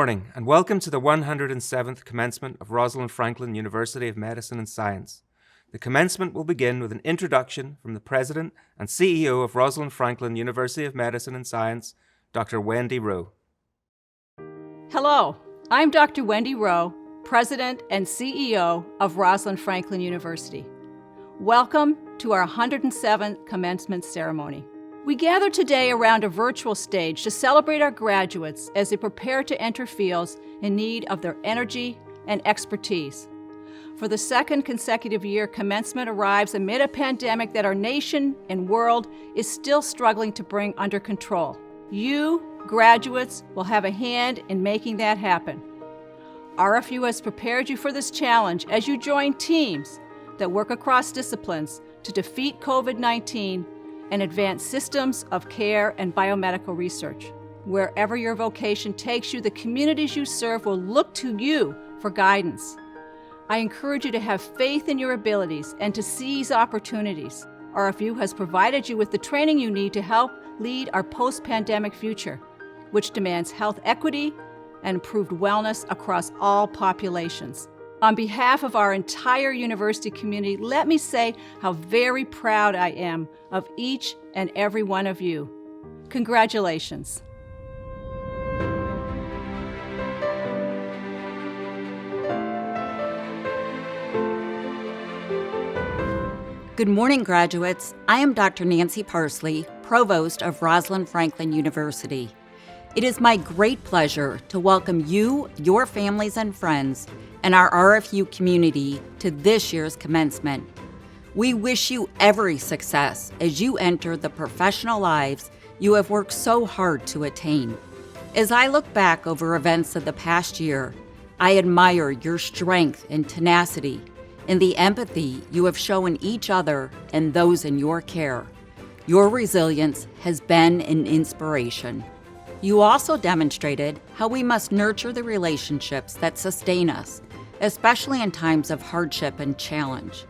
morning, and welcome to the 107th commencement of Rosalind Franklin University of Medicine and Science. The commencement will begin with an introduction from the President and CEO of Rosalind Franklin University of Medicine and Science, Dr. Wendy Rowe. Hello, I'm Dr. Wendy Rowe, President and CEO of Rosalind Franklin University. Welcome to our 107th commencement ceremony. We gather today around a virtual stage to celebrate our graduates as they prepare to enter fields in need of their energy and expertise. For the second consecutive year, commencement arrives amid a pandemic that our nation and world is still struggling to bring under control. You, graduates, will have a hand in making that happen. RFU has prepared you for this challenge as you join teams that work across disciplines to defeat COVID-19 and advance systems of care and biomedical research. Wherever your vocation takes you, the communities you serve will look to you for guidance. I encourage you to have faith in your abilities and to seize opportunities. RFU has provided you with the training you need to help lead our post-pandemic future, which demands health equity and improved wellness across all populations. On behalf of our entire university community, let me say how very proud I am of each and every one of you. Congratulations. Good morning, graduates. I am Dr. Nancy Parsley, Provost of Rosalind Franklin University. It is my great pleasure to welcome you, your families and friends, and our RFU community to this year's commencement. We wish you every success as you enter the professional lives you have worked so hard to attain. As I look back over events of the past year, I admire your strength and tenacity and the empathy you have shown each other and those in your care. Your resilience has been an inspiration. You also demonstrated how we must nurture the relationships that sustain us, especially in times of hardship and challenge.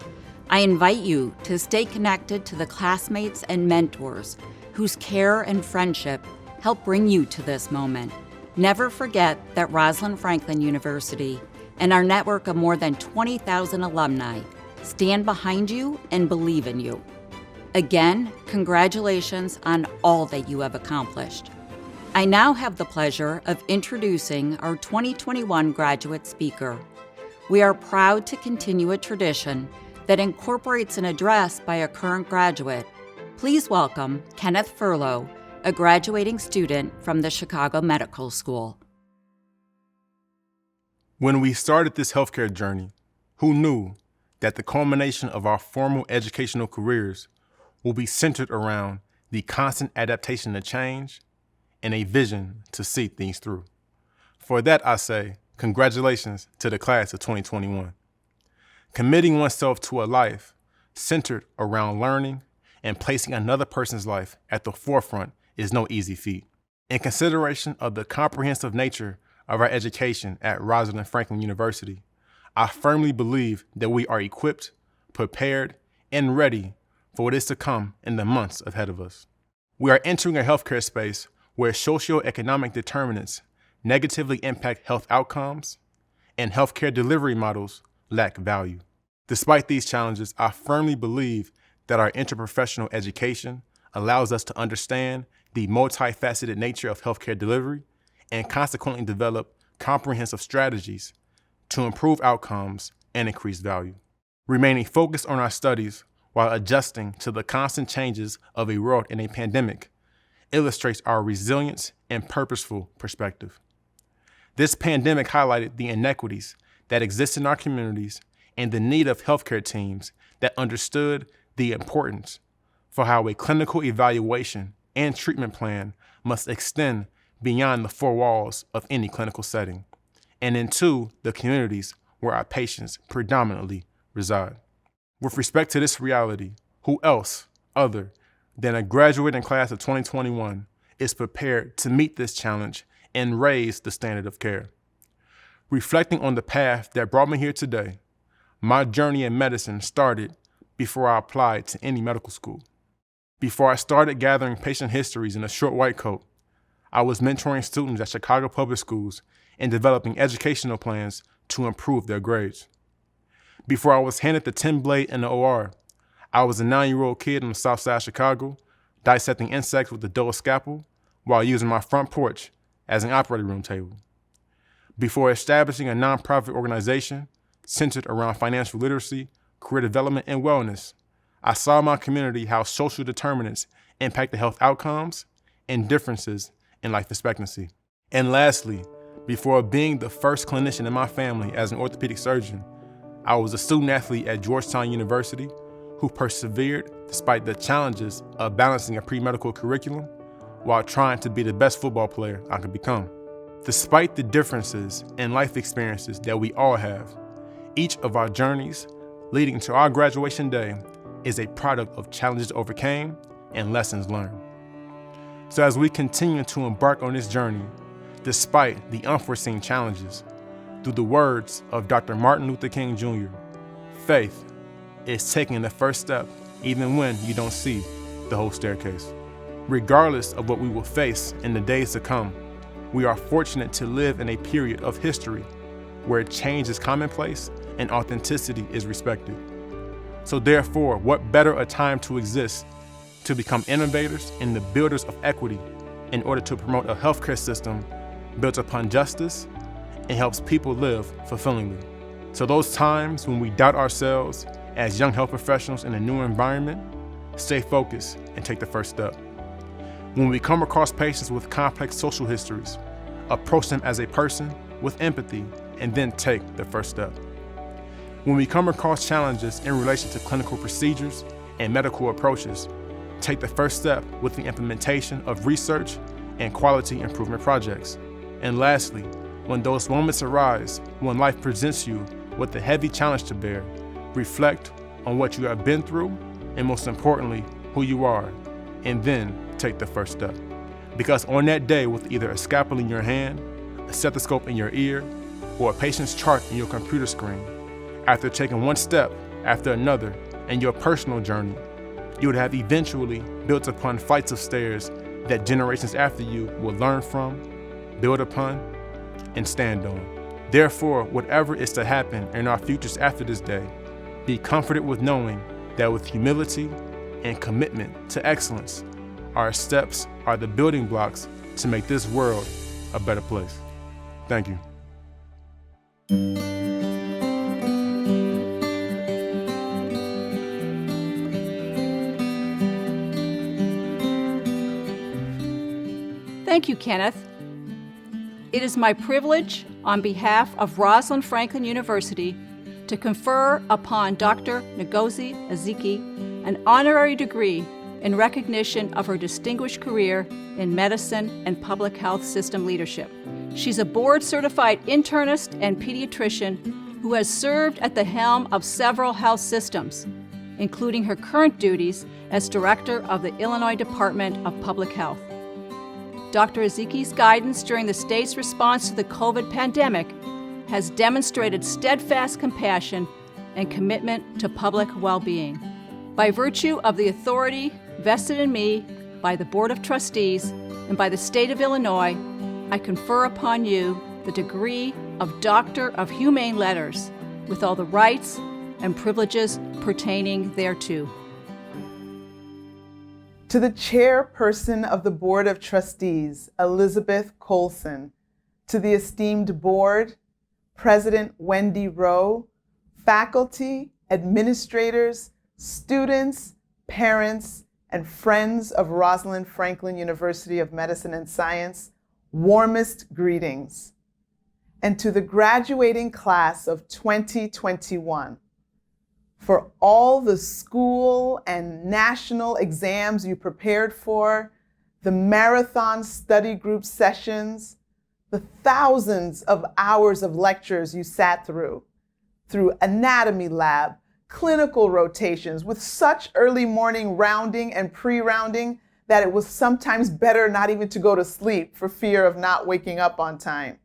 I invite you to stay connected to the classmates and mentors whose care and friendship help bring you to this moment. Never forget that Rosalind Franklin University and our network of more than 20,000 alumni stand behind you and believe in you. Again, congratulations on all that you have accomplished. I now have the pleasure of introducing our 2021 graduate speaker. We are proud to continue a tradition that incorporates an address by a current graduate. Please welcome Kenneth Furlow, a graduating student from the Chicago Medical School. When we started this healthcare journey, who knew that the culmination of our formal educational careers will be centered around the constant adaptation to change and a vision to see things through? For that, I say, congratulations to the class of 2021. Committing oneself to a life centered around learning and placing another person's life at the forefront is no easy feat. In consideration of the comprehensive nature of our education at Rosalind Franklin University, I firmly believe that we are equipped, prepared, and ready for what is to come in the months ahead of us. We are entering a healthcare space where socioeconomic determinants negatively impact health outcomes and healthcare delivery models lack value. Despite these challenges, I firmly believe that our interprofessional education allows us to understand the multifaceted nature of healthcare delivery and consequently develop comprehensive strategies to improve outcomes and increase value. Remaining focused on our studies while adjusting to the constant changes of a world in a pandemic illustrates our resilience and purposeful perspective. This pandemic highlighted the inequities that exist in our communities and the need of healthcare teams that understood the importance for how a clinical evaluation and treatment plan must extend beyond the four walls of any clinical setting and into the communities where our patients predominantly reside. With respect to this reality, who else other than a graduating class of 2021 is prepared to meet this challenge and raise the standard of care? Reflecting on the path that brought me here today, my journey in medicine started before I applied to any medical school. Before I started gathering patient histories in a short white coat, I was mentoring students at Chicago public schools and developing educational plans to improve their grades. Before I was handed the 10 blade in the OR, I was a 9-year-old kid on the south side of Chicago, dissecting insects with a dull scalpel while using my front porch as an operating room table. Before establishing a nonprofit organization centered around financial literacy, career development, and wellness, I saw in my community how social determinants impact the health outcomes and differences in life expectancy. And lastly, before being the first clinician in my family as an orthopedic surgeon, I was a student athlete at Georgetown University who persevered despite the challenges of balancing a pre-medical curriculum while trying to be the best football player I could become. Despite the differences in life experiences that we all have, each of our journeys leading to our graduation day is a product of challenges overcame and lessons learned. So as we continue to embark on this journey, despite the unforeseen challenges, through the words of Dr. Martin Luther King Jr., faith is taking the first step even when you don't see the whole staircase. Regardless of what we will face in the days to come, we are fortunate to live in a period of history where change is commonplace and authenticity is respected. So therefore, what better a time to exist to become innovators and the builders of equity in order to promote a healthcare system built upon justice and helps people live fulfillingly. So those times when we doubt ourselves as young health professionals in a new environment, stay focused and take the first step. When we come across patients with complex social histories, approach them as a person with empathy and then take the first step. When we come across challenges in relation to clinical procedures and medical approaches, take the first step with the implementation of research and quality improvement projects. And lastly, when those moments arise, when life presents you with a heavy challenge to bear, reflect on what you have been through and most importantly, who you are, and then take the first step. Because on that day with either a scalpel in your hand, a stethoscope in your ear, or a patient's chart in your computer screen, after taking one step after another in your personal journey, you would have eventually built upon flights of stairs that generations after you will learn from, build upon, and stand on. Therefore, whatever is to happen in our futures after this day, be comforted with knowing that with humility and commitment to excellence, our steps are the building blocks to make this world a better place. Thank you. Thank you, Kenneth. It is my privilege, on behalf of Rosalind Franklin University, to confer upon Dr. Ngozi Ezike an honorary degree in recognition of her distinguished career in medicine and public health system leadership. She's a board-certified internist and pediatrician who has served at the helm of several health systems, including her current duties as director of the Illinois Department of Public Health. Dr. Ezike's guidance during the state's response to the COVID pandemic has demonstrated steadfast compassion and commitment to public well-being. By virtue of the authority vested in me by the Board of Trustees and by the state of Illinois, I confer upon you the degree of Doctor of Humane Letters with all the rights and privileges pertaining thereto. To the chairperson of the Board of Trustees, Elizabeth Colson, to the esteemed board, President Wendy Rowe, faculty, administrators, students, parents, and friends of Rosalind Franklin University of Medicine and Science, warmest greetings. And to the graduating class of 2021, for all the school and national exams you prepared for, the marathon study group sessions, the thousands of hours of lectures you sat through anatomy lab, clinical rotations with such early morning rounding and pre-rounding that it was sometimes better not even to go to sleep for fear of not waking up on time.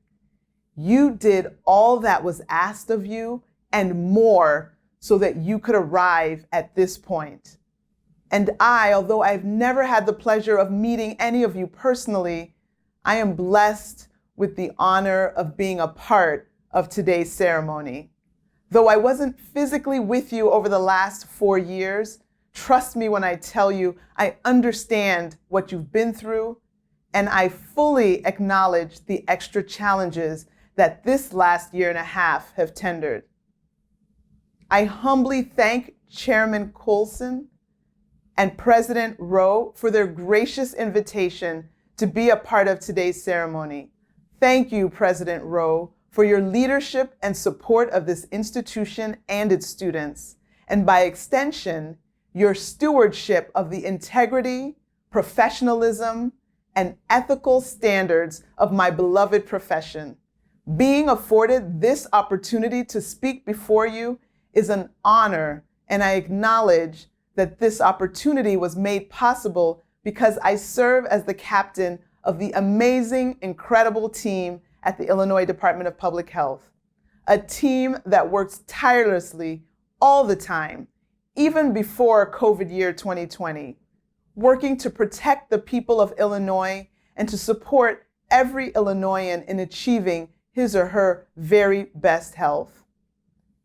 You did all that was asked of you and more so that you could arrive at this point. And I, although I've never had the pleasure of meeting any of you personally, I am blessed with the honor of being a part of today's ceremony. Though I wasn't physically with you over the last 4 years, trust me when I tell you I understand what you've been through, and I fully acknowledge the extra challenges that this last year and a half have tendered. I humbly thank Chairman Coulson and President Rowe for their gracious invitation to be a part of today's ceremony. Thank you, President Rowe, for your leadership and support of this institution and its students, and by extension, your stewardship of the integrity, professionalism, and ethical standards of my beloved profession. Being afforded this opportunity to speak before you is an honor, and I acknowledge that this opportunity was made possible because I serve as the captain of the amazing, incredible team at the Illinois Department of Public Health, a team that works tirelessly all the time, even before COVID year 2020, working to protect the people of Illinois and to support every Illinoisan in achieving his or her very best health.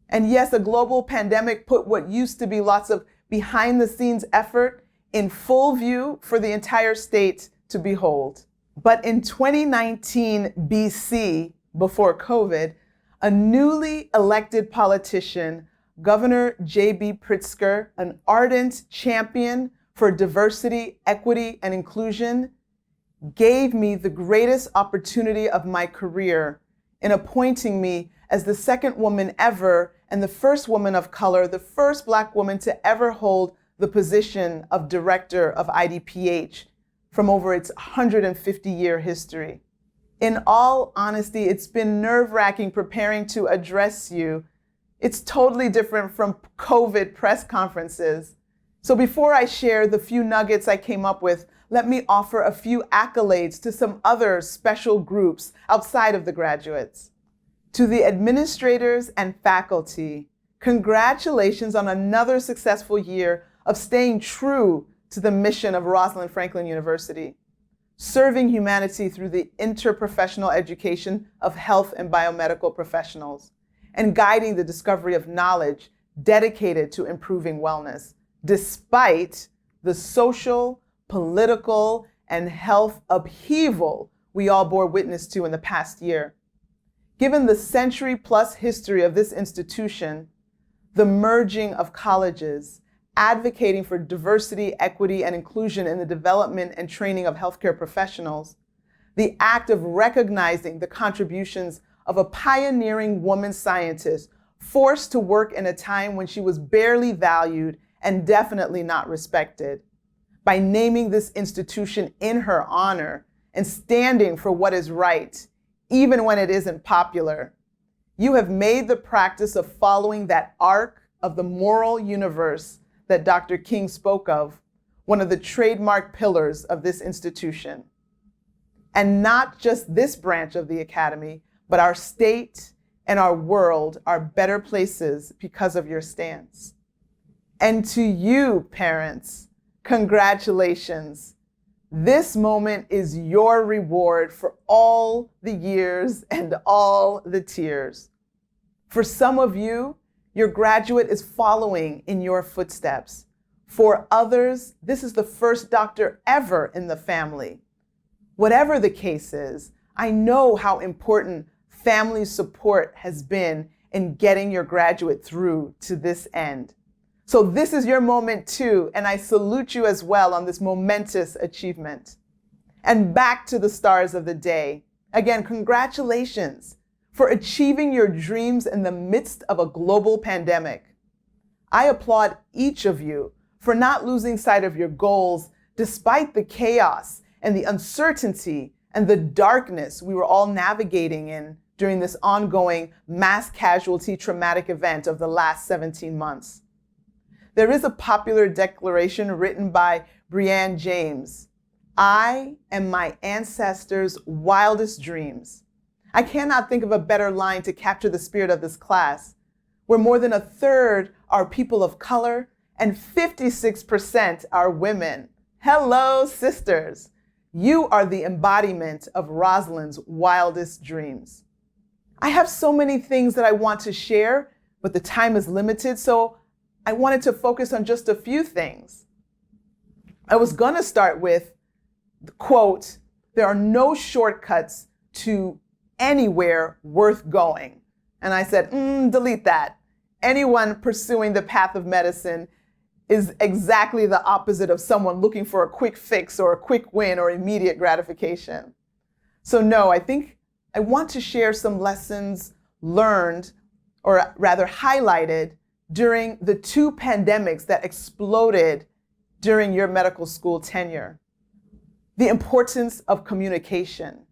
And yes, a global pandemic put what used to be lots of behind-the-scenes effort in full view for the entire state to behold. But in 2019 BC, before COVID, a newly elected politician, Governor J.B. Pritzker, an ardent champion for diversity, equity, and inclusion, gave me the greatest opportunity of my career in appointing me as the second woman ever and the first woman of color, the first Black woman to ever hold the position of director of IDPH from over its 150-year history. In all honesty, it's been nerve-wracking preparing to address you. It's totally different from COVID press conferences. So before I share the few nuggets I came up with, let me offer a few accolades to some other special groups outside of the graduates. To the administrators and faculty, congratulations on another successful year of staying true to the mission of Rosalind Franklin University, serving humanity through the interprofessional education of health and biomedical professionals, and guiding the discovery of knowledge dedicated to improving wellness, despite the social, political, and health upheaval we all bore witness to in the past year. Given the century-plus history of this institution, the merging of colleges, advocating for diversity, equity, and inclusion in the development and training of healthcare professionals, the act of recognizing the contributions of a pioneering woman scientist forced to work in a time when she was barely valued and definitely not respected, by naming this institution in her honor and standing for what is right, even when it isn't popular. You have made the practice of following that arc of the moral universe that Dr. King spoke of, one of the trademark pillars of this institution. And not just this branch of the academy, but our state and our world are better places because of your stance. And to you, parents, congratulations. This moment is your reward for all the years and all the tears. For some of you, your graduate is following in your footsteps. For others, this is the first doctor ever in the family. Whatever the case is, I know how important family support has been in getting your graduate through to this end. So this is your moment too, and I salute you as well on this momentous achievement. And back to the stars of the day. Again, congratulations for achieving your dreams in the midst of a global pandemic. I applaud each of you for not losing sight of your goals despite the chaos and the uncertainty and the darkness we were all navigating in during this ongoing mass casualty traumatic event of the last 17 months. There is a popular declaration written by Brianne James. I am my ancestors' wildest dreams. I cannot think of a better line to capture the spirit of this class, where more than a third are people of color and 56% are women. Hello, sisters. You are the embodiment of Rosalind's wildest dreams. I have so many things that I want to share, but the time is limited, so I wanted to focus on just a few things. I was going to start with the quote, "There are no shortcuts to anywhere worth going." And I said, delete that. Anyone pursuing the path of medicine is exactly the opposite of someone looking for a quick fix or a quick win or immediate gratification. So no, I think I want to share some lessons learned, or rather highlighted, during the two pandemics that exploded during your medical school tenure. The importance of communication.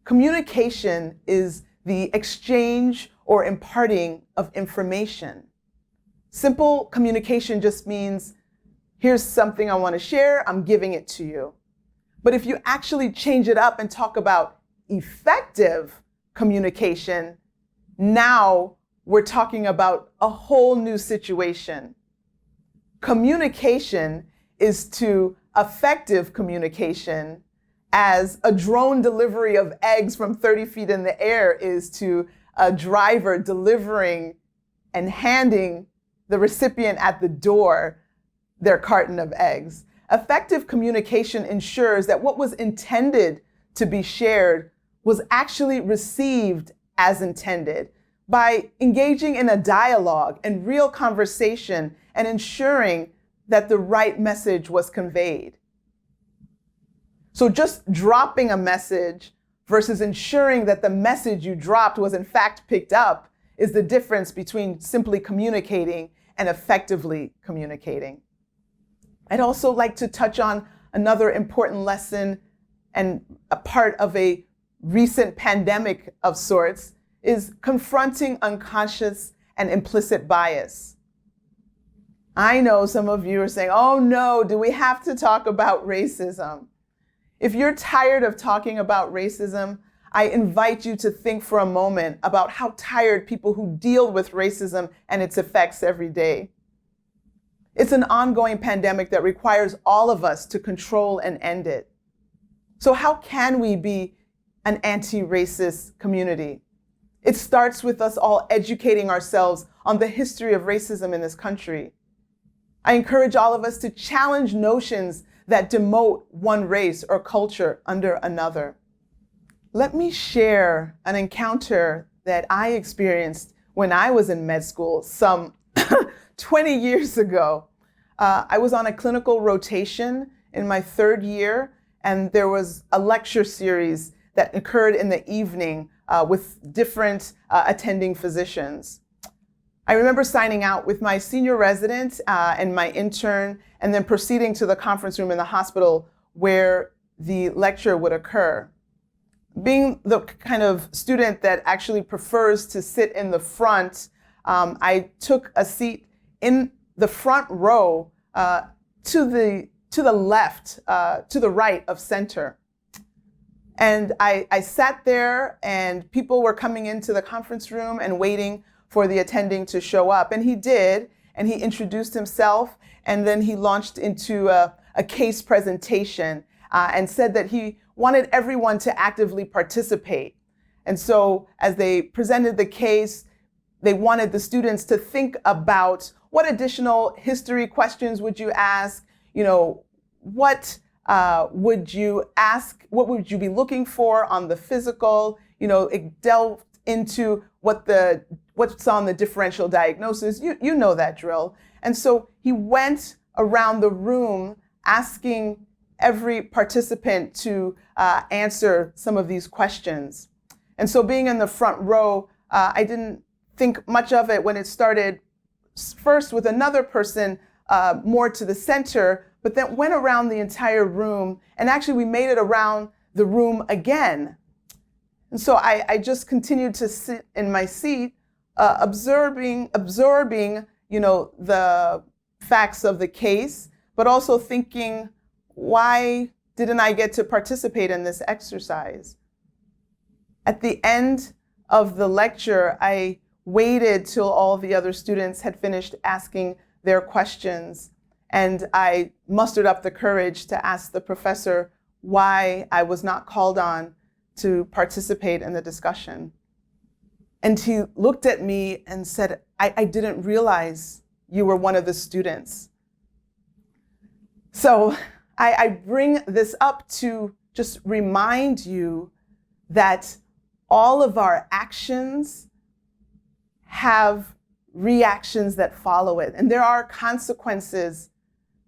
Communication is the exchange or imparting of information. Simple communication just means, here's something I want to share, I'm giving it to you. But if you actually change it up and talk about effective communication, now we're talking about a whole new situation. Communication is to effective communication as a drone delivery of eggs from 30 feet in the air is to a driver delivering and handing the recipient at the door their carton of eggs. Effective communication ensures that what was intended to be shared was actually received as intended by engaging in a dialogue and real conversation and ensuring that the right message was conveyed. So just dropping a message versus ensuring that the message you dropped was in fact picked up is the difference between simply communicating and effectively communicating. I'd also like to touch on another important lesson and a part of a recent pandemic of sorts is confronting unconscious and implicit bias. I know some of you are saying, oh no, do we have to talk about racism? If you're tired of talking about racism, I invite you to think for a moment about how tired people who deal with racism and its effects every day. It's an ongoing pandemic that requires all of us to control and end it. So how can we be an anti-racist community? It starts with us all educating ourselves on the history of racism in this country. I encourage all of us to challenge notions that demote one race or culture under another. Let me share an encounter that I experienced when I was in med school some 20 years ago. I was on a clinical rotation in my third year, and there was a lecture series that occurred in the evening with different attending physicians. I remember signing out with my senior resident and my intern, and then proceeding to the conference room in the hospital where the lecture would occur. Being the kind of student that actually prefers to sit in the front, I took a seat in the front row to the left, to the right of center. And I sat there, and people were coming into the conference room and waiting for the attending to show up. And he did, and he introduced himself, and then he launched into a case presentation and said that he wanted everyone to actively participate. And so as they presented the case, they wanted the students to think about what additional history questions would you ask, what would you ask, what would you be looking for on the physical, it delved into what's on the differential diagnosis. You know that drill. And so he went around the room asking every participant to answer some of these questions. And so being in the front row, I didn't think much of it when it started first with another person more to the center, but then went around the entire room, and actually we made it around the room again. And so I just continued to sit in my seat, absorbing, the facts of the case, but also thinking, why didn't I get to participate in this exercise? At the end of the lecture, I waited till all the other students had finished asking their questions, and I mustered up the courage to ask the professor why I was not called on to participate in the discussion. And he looked at me and said, I didn't realize you were one of the students. So I bring this up to just remind you that all of our actions have reactions that follow it. And there are consequences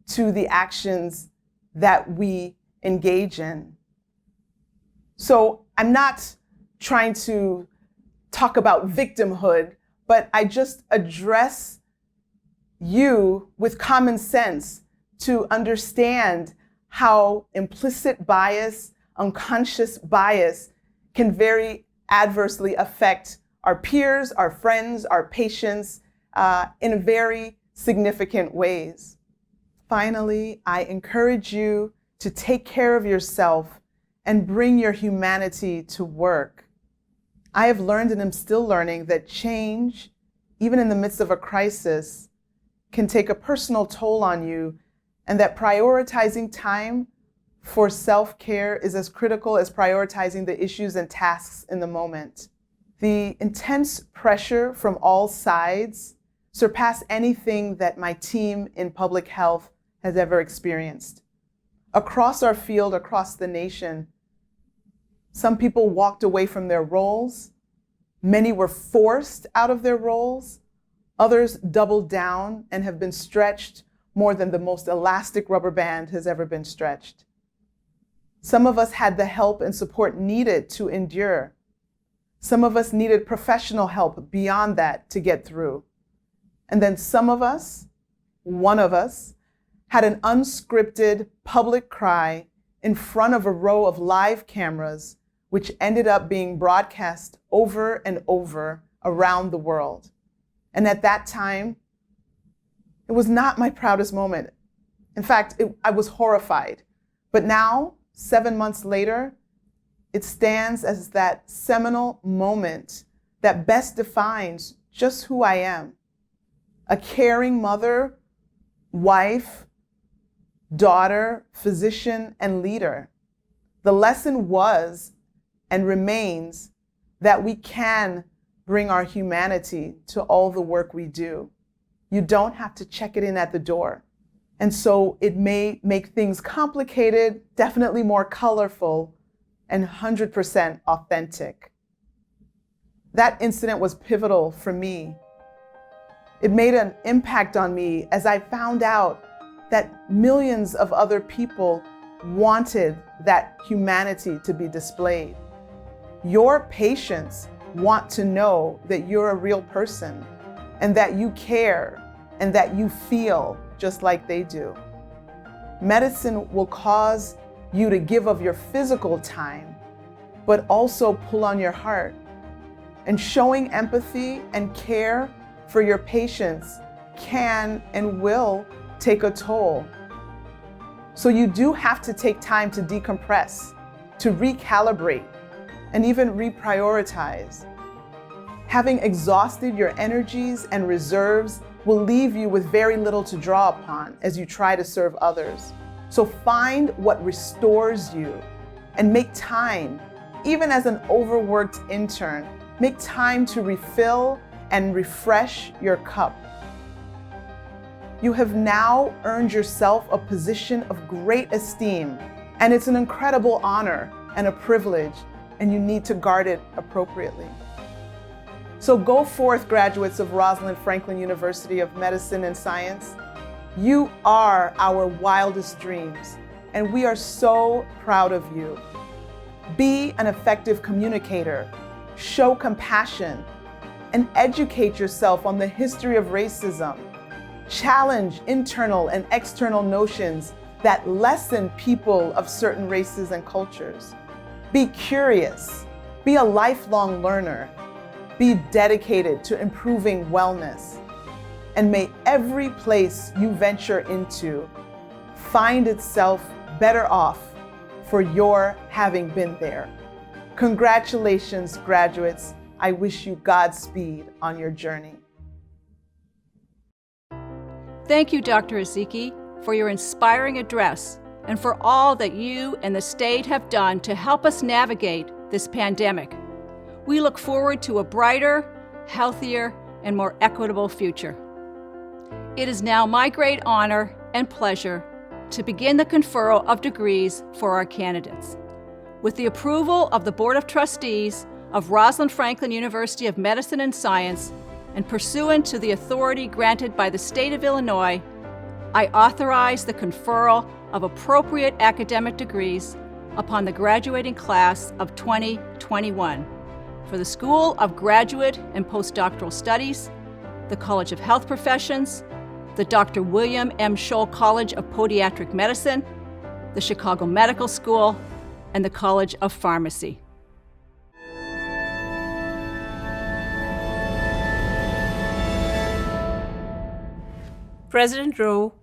to the actions that we engage in. So I'm not trying to talk about victimhood, but I just address you with common sense to understand how implicit bias, unconscious bias can very adversely affect our peers, our friends, our patients in very significant ways. Finally, I encourage you to take care of yourself and bring your humanity to work. I have learned and am still learning that change, even in the midst of a crisis, can take a personal toll on you, and that prioritizing time for self-care is as critical as prioritizing the issues and tasks in the moment. The intense pressure from all sides surpass anything that my team in public health has ever experienced. Across our field, across the nation, some people walked away from their roles. Many were forced out of their roles. Others doubled down and have been stretched more than the most elastic rubber band has ever been stretched. Some of us had the help and support needed to endure. Some of us needed professional help beyond that to get through. And then some of us, one of us, had an unscripted public cry in front of a row of live cameras, which ended up being broadcast over and over around the world. And at that time, it was not my proudest moment. In fact, I was horrified. But now, 7 months later, it stands as that seminal moment that best defines just who I am. A caring mother, wife, daughter, physician, and leader. The lesson was and remains that we can bring our humanity to all the work we do. You don't have to check it in at the door. And so it may make things complicated, definitely more colorful, and 100% authentic. That incident was pivotal for me. It made an impact on me as I found out that millions of other people wanted that humanity to be displayed. Your patients want to know that you're a real person and that you care and that you feel just like they do. Medicine will cause you to give of your physical time, but also pull on your heart. And showing empathy and care for your patients can and will take a toll. So you do have to take time to decompress, to recalibrate, and even reprioritize. Having exhausted your energies and reserves will leave you with very little to draw upon as you try to serve others. So find what restores you and make time, even as an overworked intern, make time to refill and refresh your cup. You have now earned yourself a position of great esteem, and it's an incredible honor and a privilege, and you need to guard it appropriately. So go forth, graduates of Rosalind Franklin University of Medicine and Science. You are our wildest dreams, and we are so proud of you. Be an effective communicator, show compassion, and educate yourself on the history of racism. Challenge internal and external notions that lessen people of certain races and cultures. Be curious, be a lifelong learner, be dedicated to improving wellness, and may every place you venture into find itself better off for your having been there. Congratulations, graduates. I wish you Godspeed on your journey. Thank you, Dr. Ezeki, for your inspiring address and for all that you and the state have done to help us navigate this pandemic. We look forward to a brighter, healthier, and more equitable future. It is now my great honor and pleasure to begin the conferral of degrees for our candidates. With the approval of the Board of Trustees of Rosalind Franklin University of Medicine and Science, and pursuant to the authority granted by the state of Illinois, I authorize the conferral of appropriate academic degrees upon the graduating class of 2021 for the School of Graduate and Postdoctoral Studies, the College of Health Professions, the Dr. William M. Scholl College of Podiatric Medicine, the Chicago Medical School, and the College of Pharmacy. President Rowe,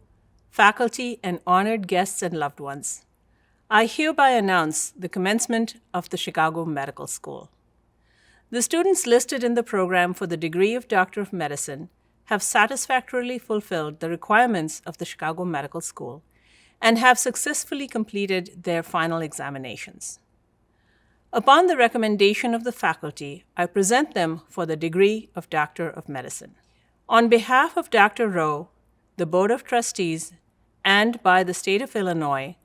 faculty, and honored guests and loved ones, I hereby announce the commencement of the Chicago Medical School. The students listed in the program for the degree of Doctor of Medicine have satisfactorily fulfilled the requirements of the Chicago Medical School and have successfully completed their final examinations. Upon the recommendation of the faculty, I present them for the degree of Doctor of Medicine. On behalf of Dr. Rowe, the Board of Trustees, and by the state of Illinois,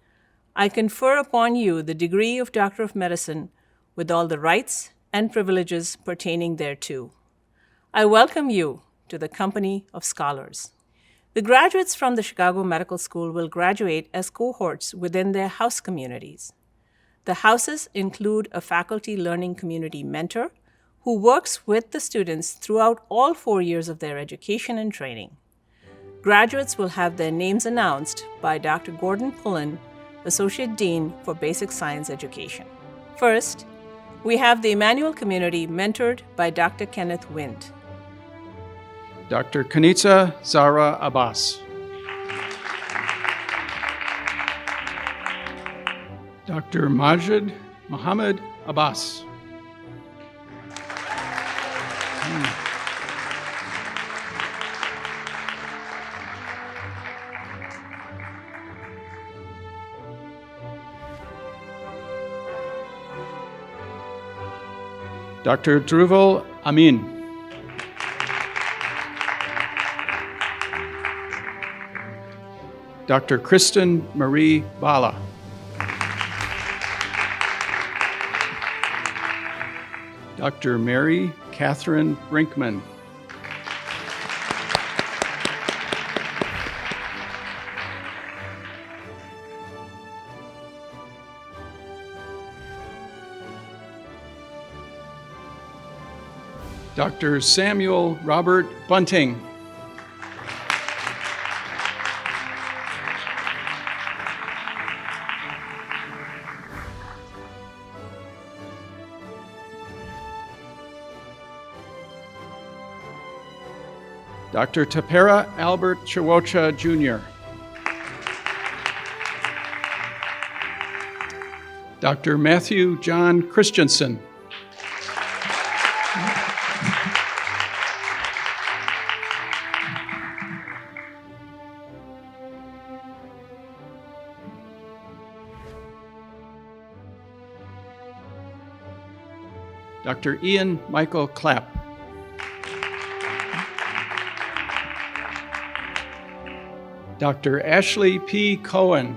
I confer upon you the degree of Doctor of Medicine with all the rights and privileges pertaining thereto. I welcome you to the company of scholars. The graduates from the Chicago Medical School will graduate as cohorts within their house communities. The houses include a faculty learning community mentor who works with the students throughout all 4 years of their education and training. Graduates will have their names announced by Dr. Gordon Pullen, Associate Dean for Basic Science Education. First, we have the Emanuel community mentored by Dr. Kenneth Wint. Dr. Kanitza Zara Abbas. Dr. Majid Mohammed Abbas. Dr. Dhruval Amin. Dr. Kristen Marie Bala. Dr. Mary Catherine Brinkman. Dr. Samuel Robert Bunting. Dr. Tapera Albert Chiwocha, Jr. Dr. Matthew John Christensen. Dr. Ian Michael Clapp. Dr. Ashley P. Cohen.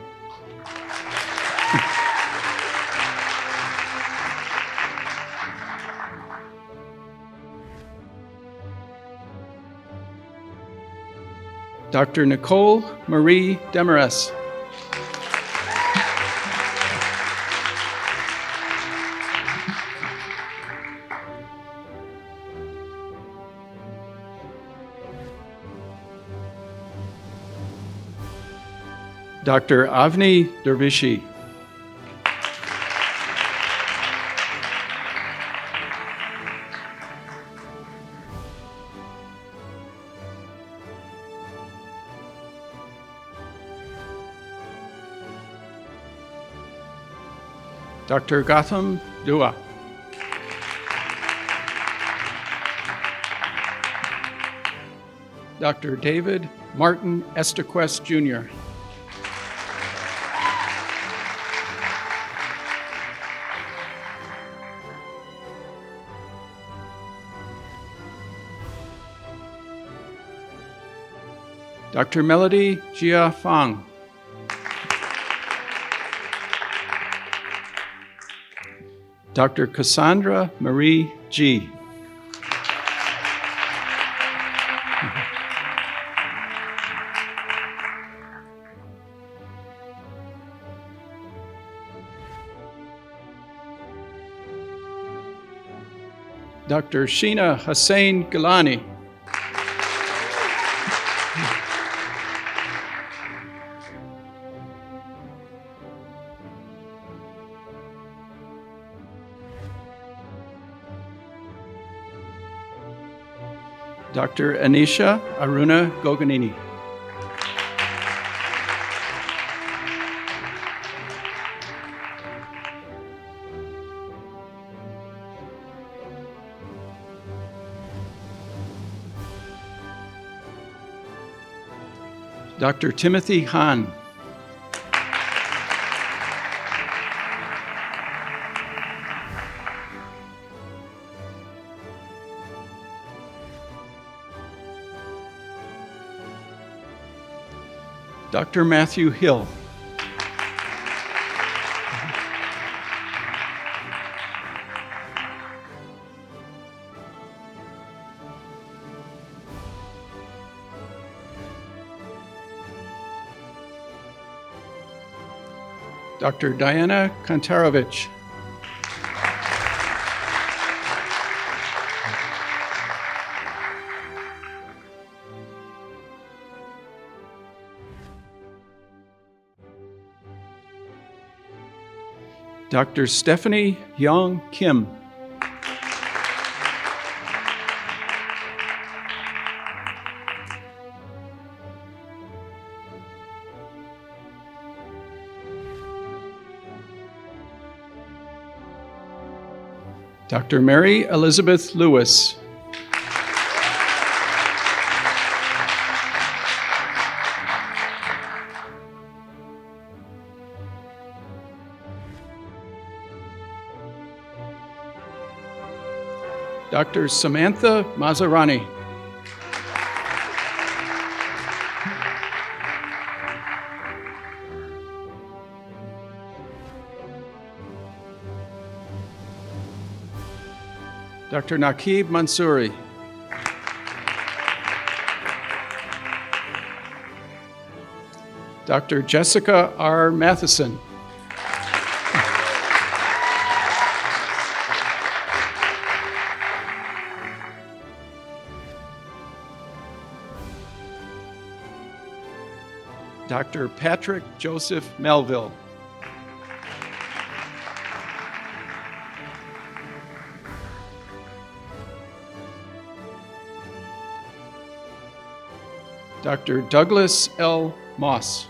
Dr. Nicole Marie Demarest. Dr. Avni Dervishi. Dr. Gautam Dua. Dr. David Martin Estequest, Jr. Dr. Melody Jia Fang. Dr. Cassandra Marie G. Dr. Sheena Hussain Gilani. Dr. Anisha Aruna Goganini. Dr. Timothy Han. Dr. Matthew Hill. Dr. Diana Kantarovich. Dr. Stephanie Young Kim. Dr. Mary Elizabeth Lewis. Dr. Samantha Maserani. Dr. Naqib Mansouri. Dr. Jessica R. Matheson. Dr. Patrick Joseph Melville. Dr. Douglas L. Moss.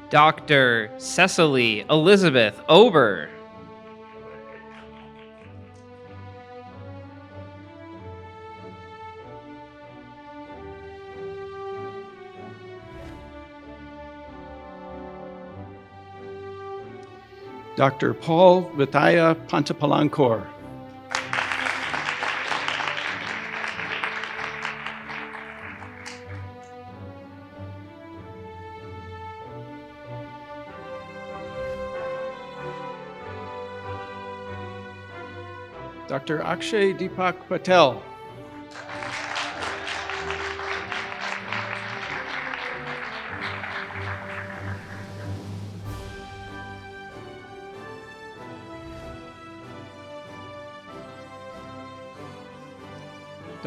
Dr. Cecily Elizabeth Ober. Dr. Paul Vitaya Pantapalankor. Dr. Akshay Deepak Patel.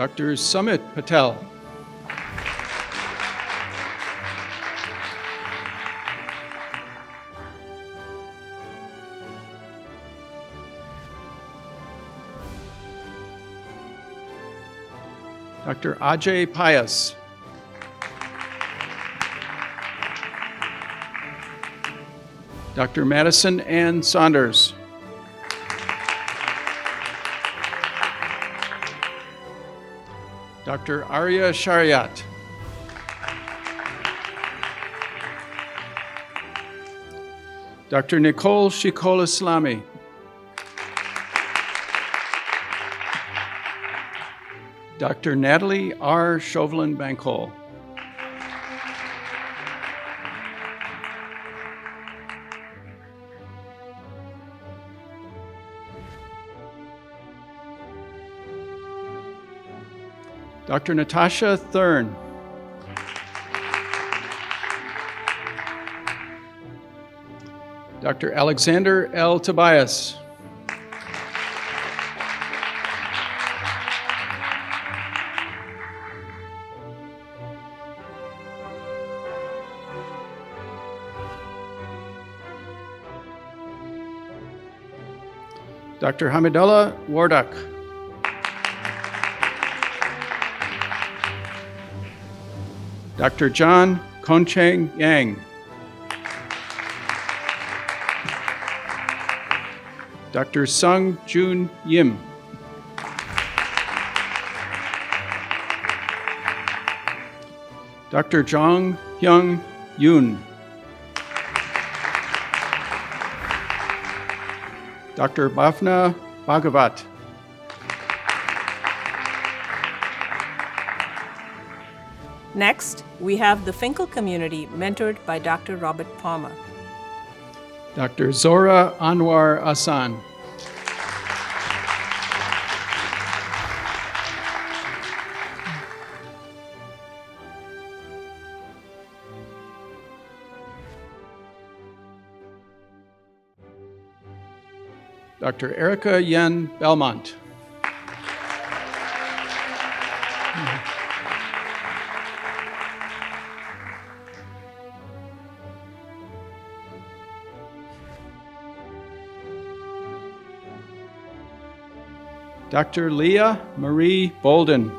Dr. Sumit Patel. Dr. Ajay Pius. Dr. Madison Ann Saunders. Dr. Arya Shariat. Dr. Nicole Shikol-Islami. Dr. Natalie R. Chauvelin-Bankole. Dr. Natasha Thurn. Dr. Alexander L. Tobias. Dr. Hamidullah Wardak. Dr. John Koncheng Yang. Dr. Sung Jun Yim. Dr. Jong Hyung Yoon. Dr. Bhavna Bhagavat. Next, we have the Finkel community mentored by Dr. Robert Palmer. Dr. Zora Anwar Asan. Dr. Erica Yen Belmont. Dr. Leah Marie Bolden.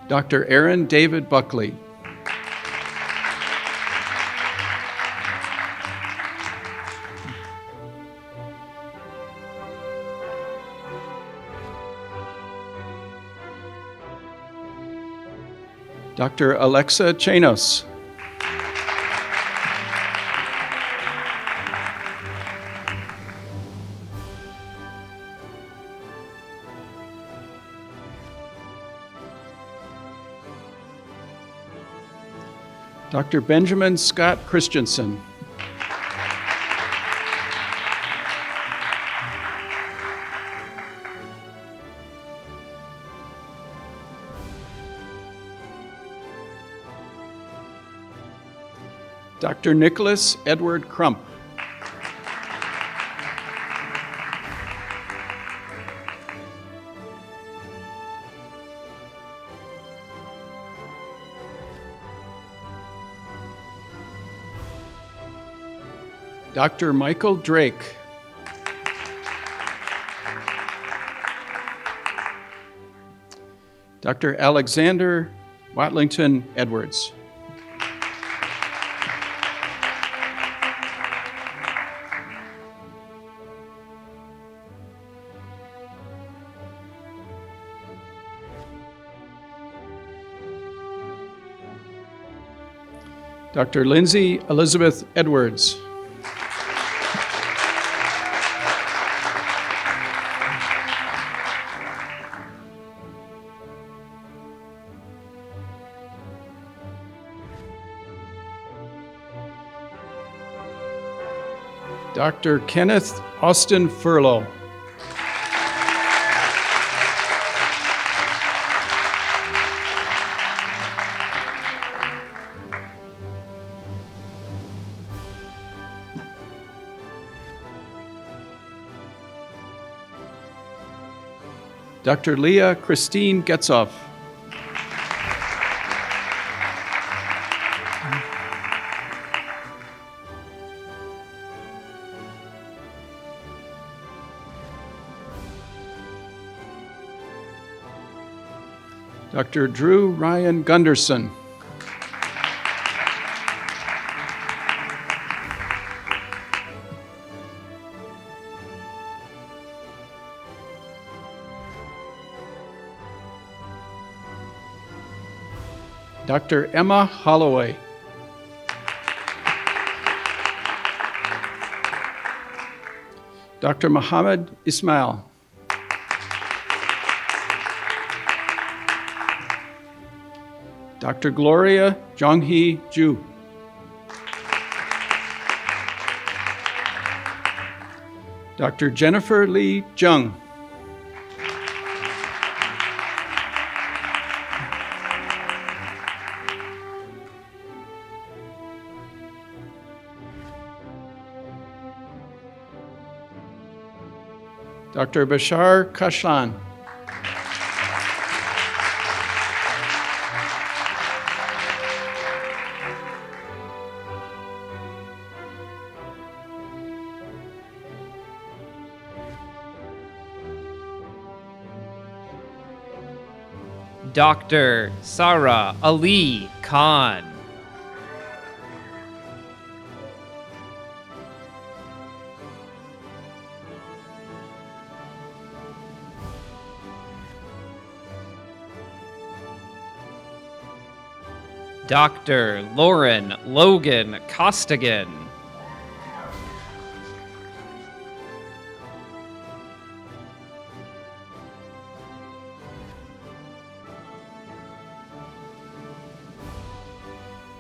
Dr. Aaron David Buckley. Dr. Alexa Chanos. Dr. Benjamin Scott Christensen. Dr. Nicholas Edward Crump. Dr. Michael Drake. Dr. Alexander Watlington Edwards. Dr. Lindsay Elizabeth Edwards. Dr. Kenneth Austin Furlow. Dr. Leah Christine Getzoff. Dr. Drew Ryan Gunderson. Dr. Emma Holloway. Dr. Muhammad Ismail. Dr. Gloria Jonghee Ju. Dr. Jennifer Lee Jung. Dr. Bashar Kashlan. Dr. Sarah Ali Khan. Dr. Lauren Logan Costigan.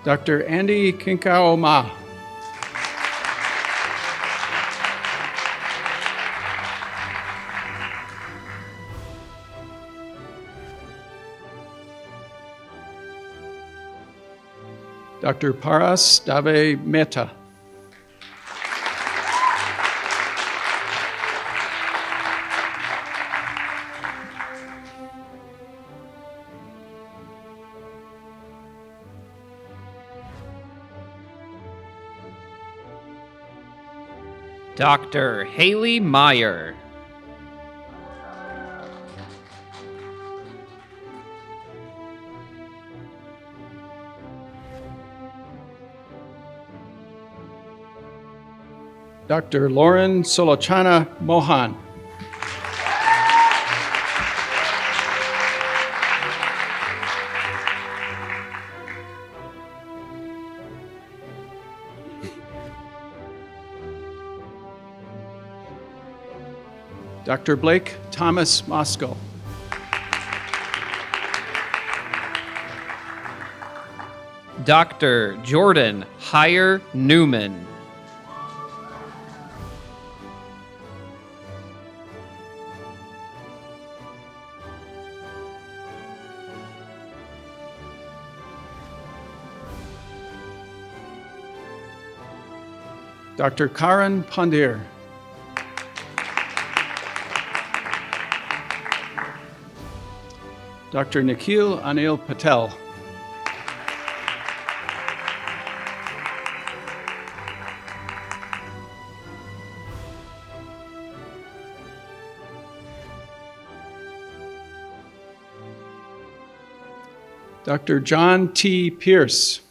Dr. Andy Kinkaoma. Dr. Paras Dave Mehta. Dr. Haley Meyer. Dr. Lauren Solochana Mohan. Dr. Blake Thomas Moscow. Dr. Jordan Heyer Newman. Dr. Karan Pandir. Dr. Nikhil Anil Patel. Dr. John T. Pierce.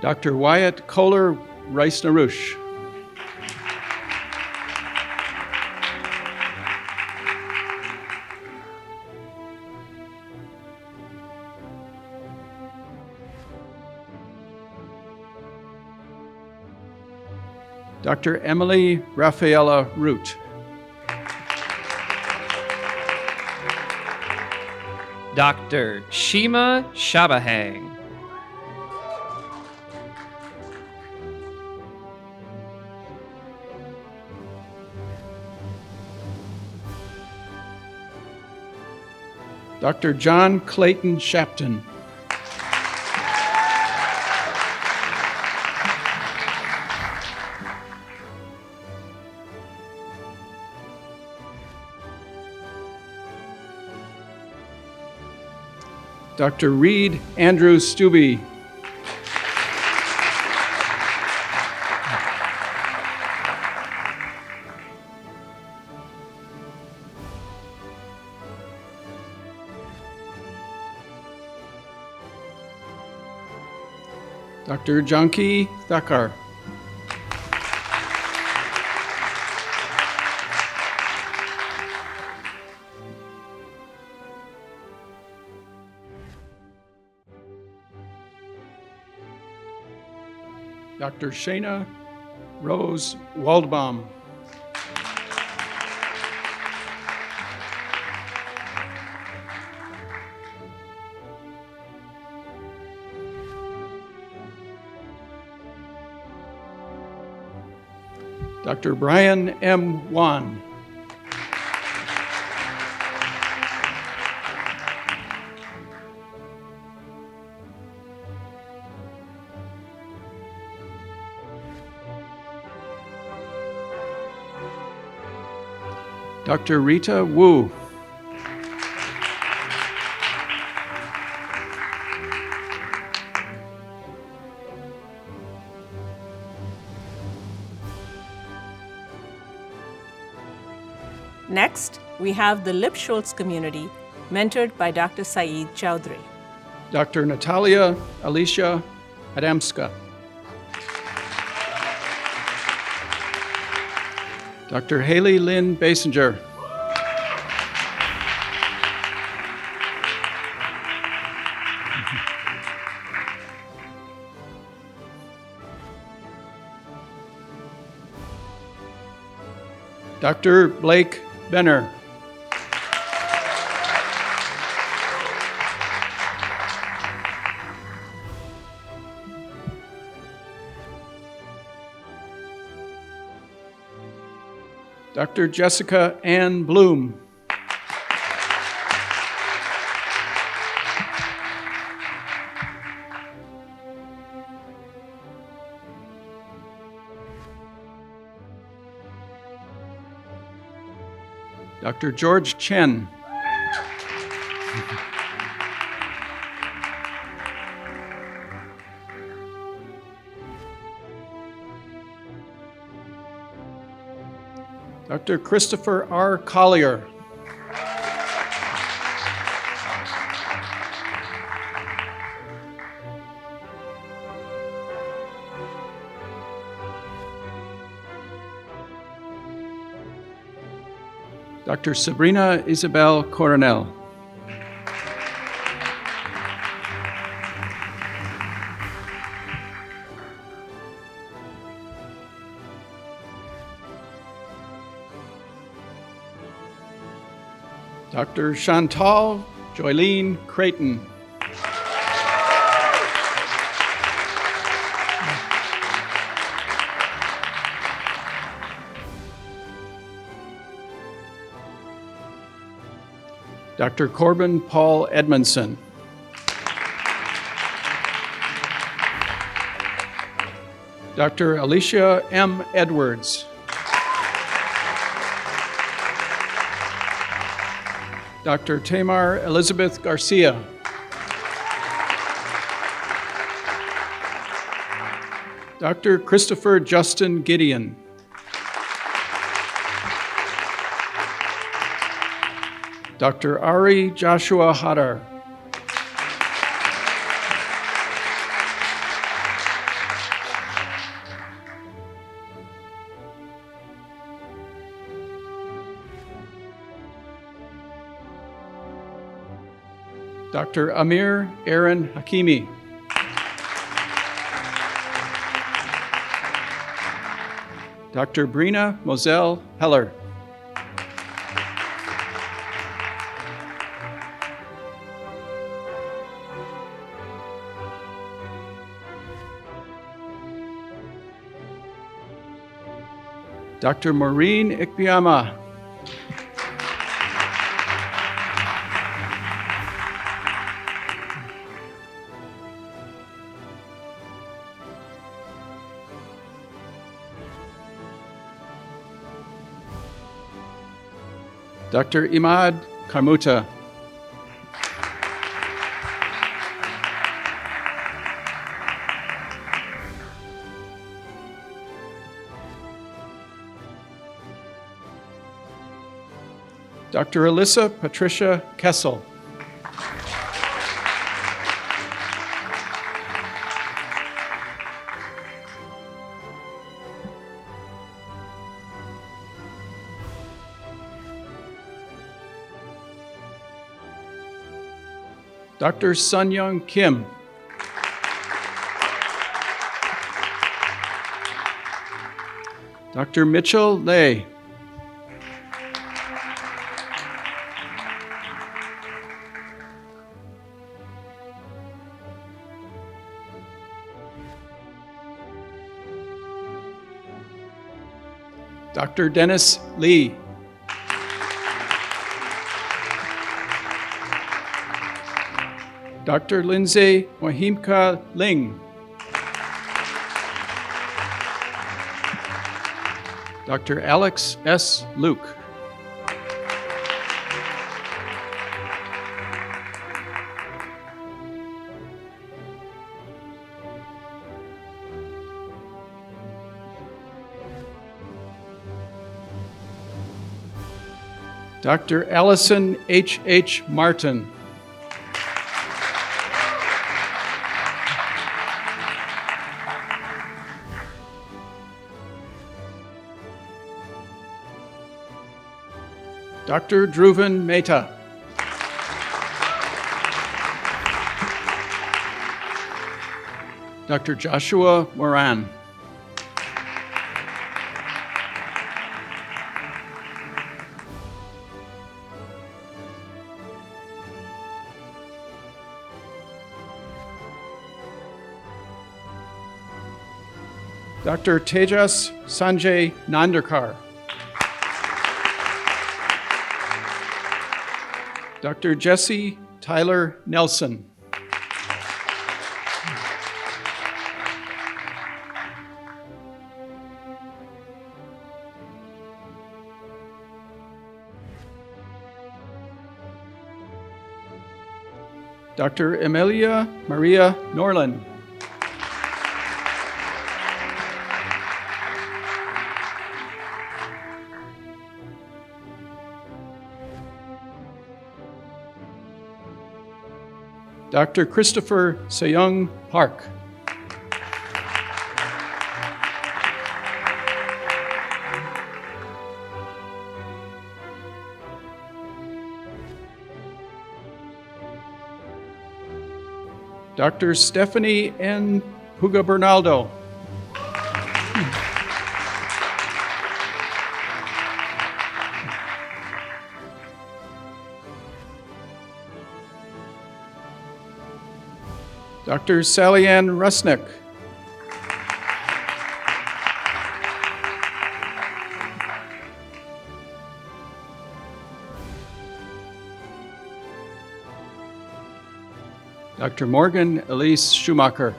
Dr. Wyatt Kohler Rice-Narush. Dr. Emily Rafaela Root. Dr. Shima Shabahang. Dr. John Clayton Shapton. Dr. Reed Andrew Stubbe. Dr. Janki Thakkar. Dr. Shana Rose Waldbaum. Dr. Brian M. Wan. Dr. Rita Wu. Next, we have the Lipschultz community, mentored by Dr. Saeed Chowdhury. Dr. Natalia Alicia Adamska. Dr. Haley Lynn Basinger. Dr. Blake Benner. Dr. Jessica Ann Bloom. Dr. George Chen. Dr. Christopher R. Collier. Dr. Sabrina Isabel Coronel. Dr. Chantal Joylene Creighton. Dr. Corbin Paul Edmondson. Dr. Alicia M. Edwards. Dr. Tamar Elizabeth Garcia. Dr. Christopher Justin Gideon. Dr. Ari Joshua Hadar. Dr. Amir Aaron Hakimi. Dr. Brina Moselle Heller. Dr. Maureen Ikpiama. Dr. Imad Karmuta. Dr. Alyssa Patricia Kessel. Dr. Sun-Young Kim. Dr. Mitchell Lay. Dr. Dennis Lee. Dr. Lindsay Wahimka Ling. Dr. Alex S. Luke. Dr. Allison H. Martin. Dr. Dhruvan Mehta. Dr. Joshua Moran. Dr. Tejas Sanjay Nandarkar. Dr. Jesse Tyler Nelson. Dr. Emilia Maria Norland. Dr. Christopher Seyoung Park. Dr. Stephanie N. Puga Bernaldo. Dr. Sally Ann Rusnick. Dr. Morgan Elise Schumacher.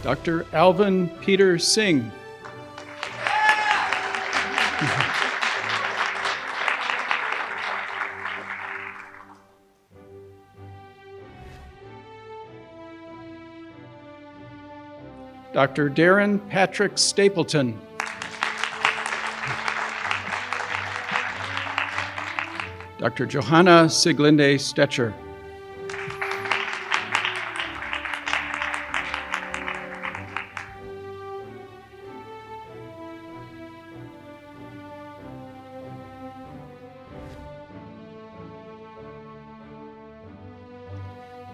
Dr. Alvin Peter Singh. Dr. Darren Patrick Stapleton. Dr. Johanna Siglinde Stetcher.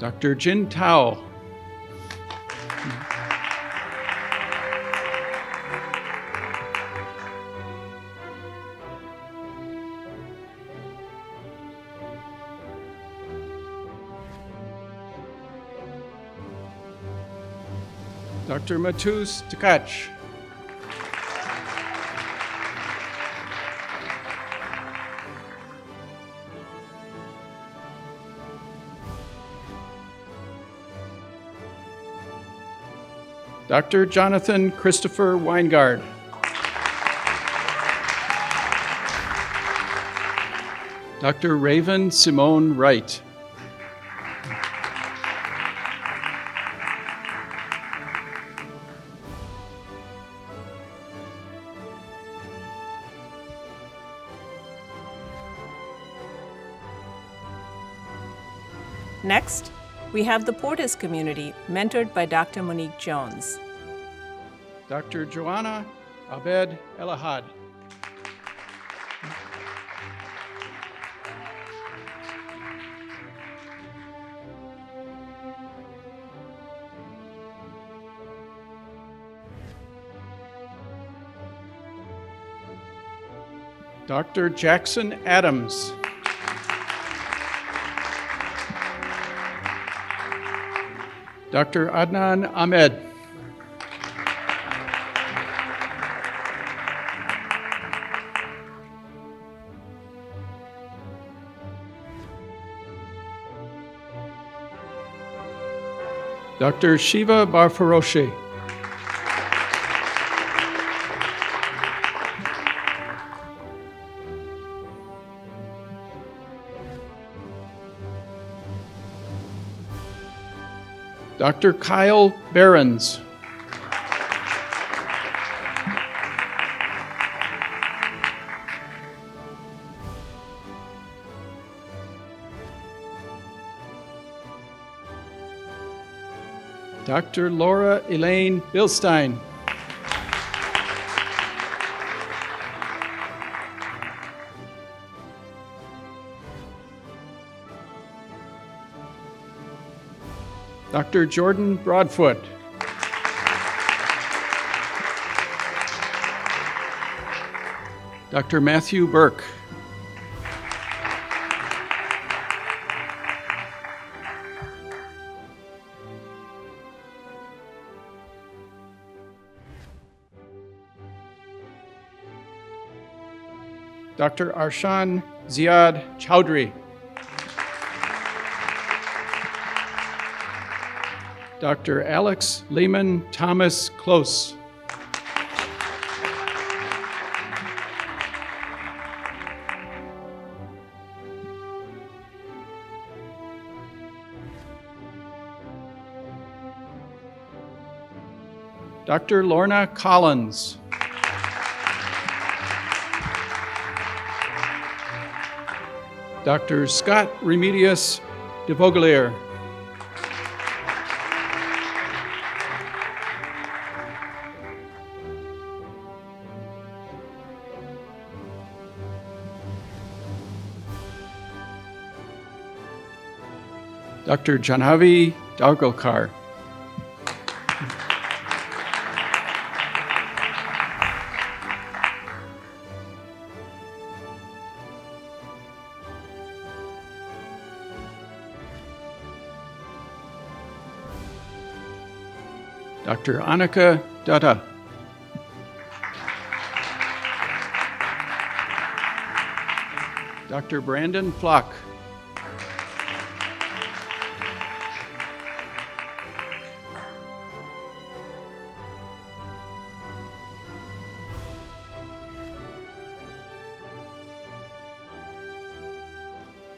Dr. Jin Tao. Dr. Matus Tkach. Dr. Jonathan Christopher Weingard. Dr. Raven Simone Wright. Next, we have the Portis community, mentored by Dr. Monique Jones. Dr. Joanna Abed Elahad. Dr. Jackson Adams. Dr. Adnan Ahmed. Dr. Shiva Barfaroshi. Dr. Kyle Behrens. Dr. Laura Elaine Bilstein. Dr. Jordan Broadfoot. Dr. Matthew Burke. Dr. Arshan Ziad Chowdhury. Dr. Alex Lehman Thomas Close. Dr. Lorna Collins. Dr. Scott Remedius de Vogelier. Dr. Janhavi Dargolkar. Dr. Annika Dutta. Dr. Brandon Flock.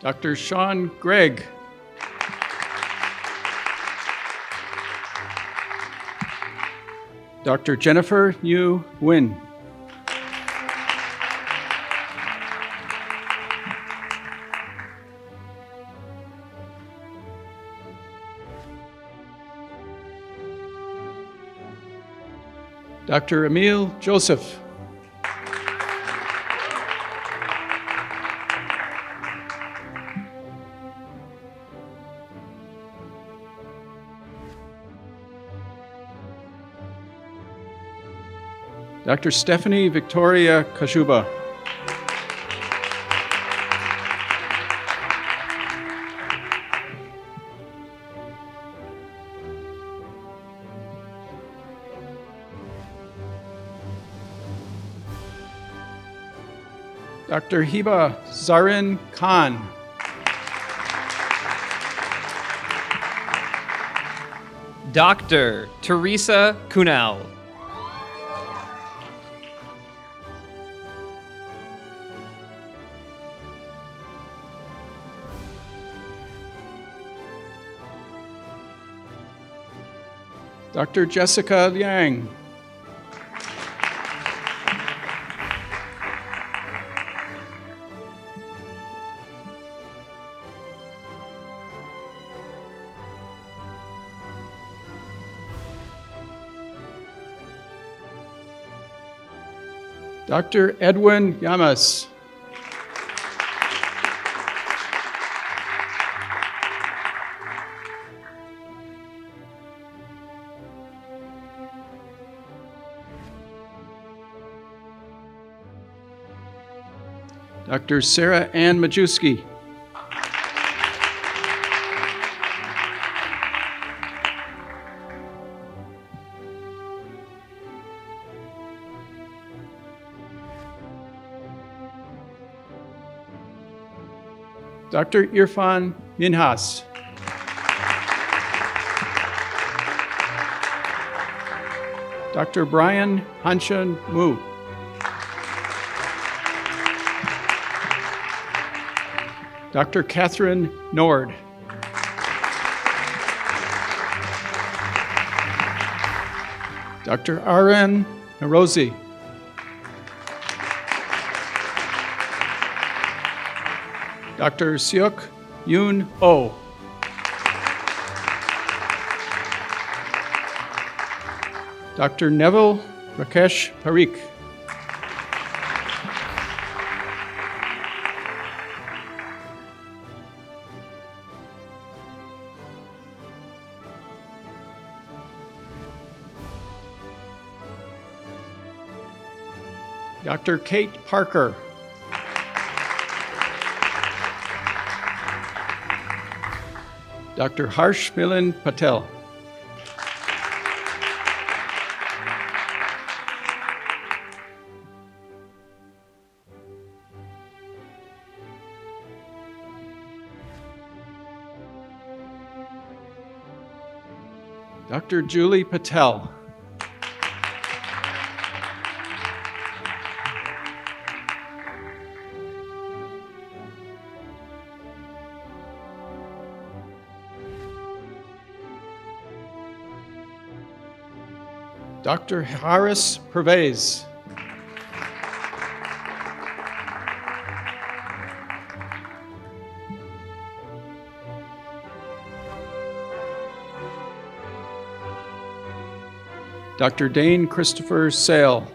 Dr. Sean Gregg. Dr. Jennifer Yu Win. Dr. Emil Joseph. Dr. Stephanie Victoria Kashuba. Dr. Hiba Zarin Khan. Dr. Teresa Kunal. Dr. Jessica Liang. Dr. Edwin Yamas. Dr. Sarah Ann Majewski. Dr. Irfan Minhas. Dr. Brian Hanshan Mu. Dr. Catherine Nord. Dr. Aaron Narozi. Dr. Seok Yoon Oh. Dr. Neville Rakesh Parikh. Dr. Kate Parker. Dr. Harsh Milan Patel. Dr. Julie Patel. Dr. Haris Pervez. Dr. Dane Christopher Sale.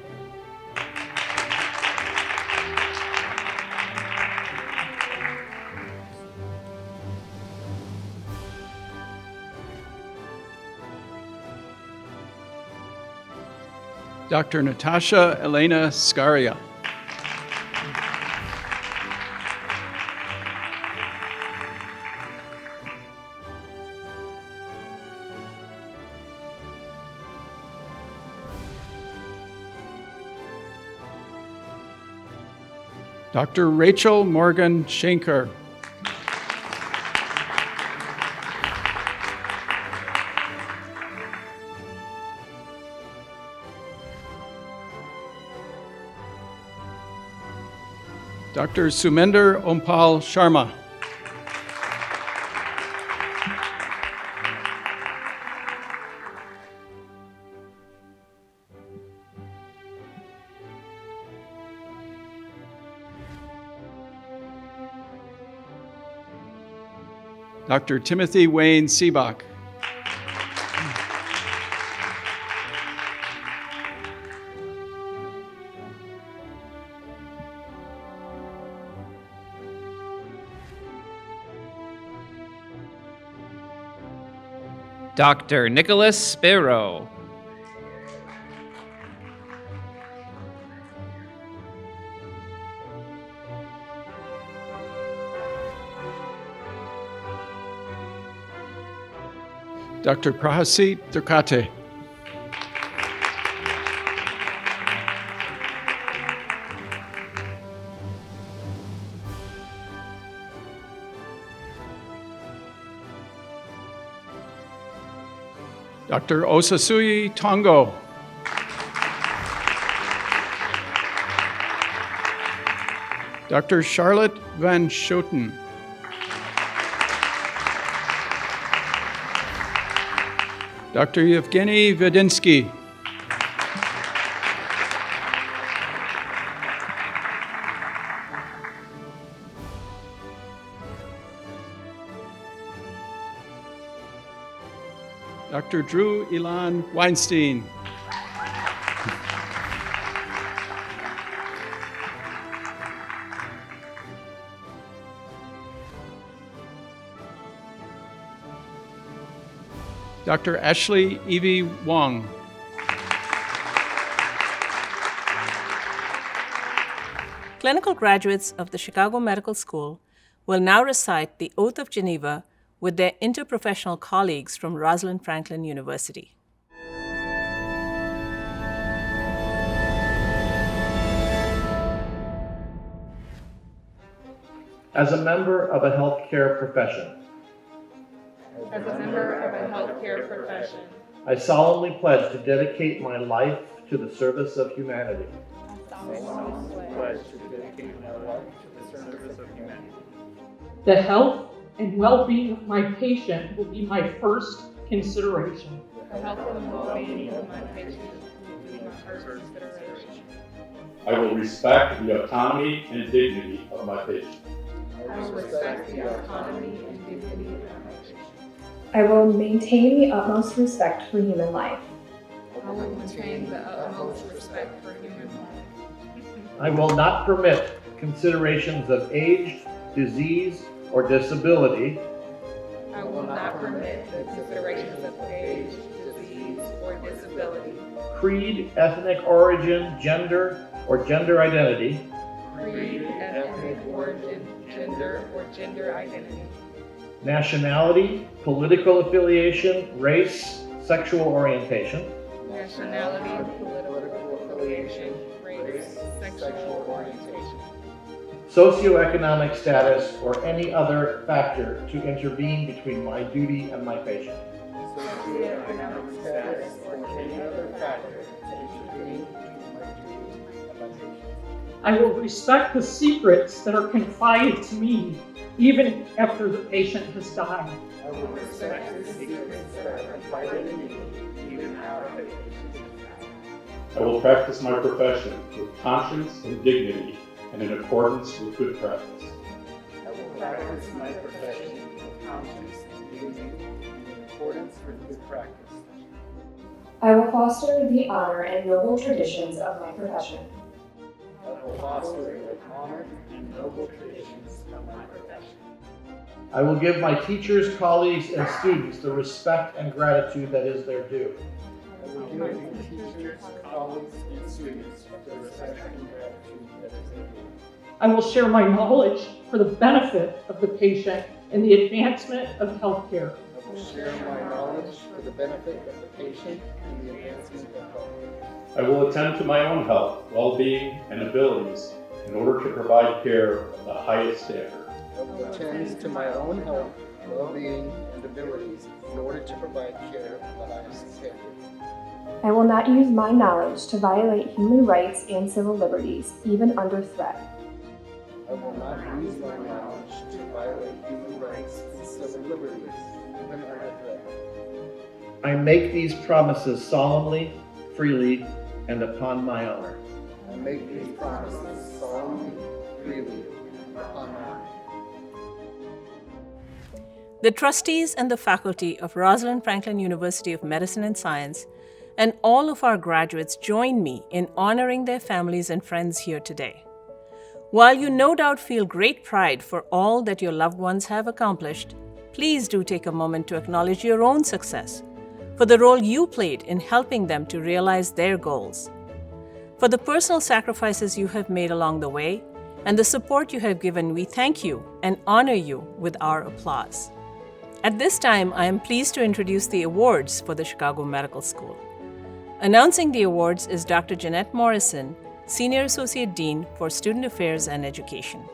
Dr. Natasha Elena Scaria. Dr. Rachel Morgan Schenker. Dr. Sumender Ompal Sharma. Dr. Timothy Wayne Seebach. Dr. Nicholas Sparrow. Dr. Prahasit Durkate. Dr. Osasui Tongo. Dr. Charlotte Van Schoten. Dr. Yevgeny Vedinsky. Dr. Drew Elan Weinstein. Dr. Ashley Evie Wong. Clinical graduates of the Chicago Medical School will now recite the Oath of Geneva with their interprofessional colleagues from Rosalind Franklin University. As a member of a healthcare profession, I solemnly pledge to dedicate my life to the service of humanity. The health and well-being of my patient will be my first consideration. I will respect the autonomy and dignity of my patient. I will maintain the utmost respect for human life. I will not permit considerations of age, disease, or disability. Creed, ethnic origin, gender, or gender identity. Nationality, political affiliation, race, sexual orientation. Socioeconomic status or any other factor to intervene between my duty and my patient. I will respect the secrets that are confided to me, even after the patient has died. I will practice my profession with conscience and dignity and in accordance with good practice. I will foster the honor and noble traditions of my profession. I will give my teachers, colleagues, and students the respect and gratitude that is their due. I will share my knowledge for the benefit of the patient and the advancement of healthcare. I will attend to my own health, well-being, and abilities in order to provide care of the highest standard. I will not use my knowledge to violate human rights and civil liberties, even under threat. I make these promises solemnly, freely, and upon my honor. The trustees and the faculty of Rosalind Franklin University of Medicine and Science and all of our graduates join me in honoring their families and friends here today. While you no doubt feel great pride for all that your loved ones have accomplished, please do take a moment to acknowledge your own success, for the role you played in helping them to realize their goals, for the personal sacrifices you have made along the way, and the support you have given. We thank you and honor you with our applause. At this time, I am pleased to introduce the awards for the Chicago Medical School. Announcing the awards is Dr. Jeanette Morrison, Senior Associate Dean for Student Affairs and Education.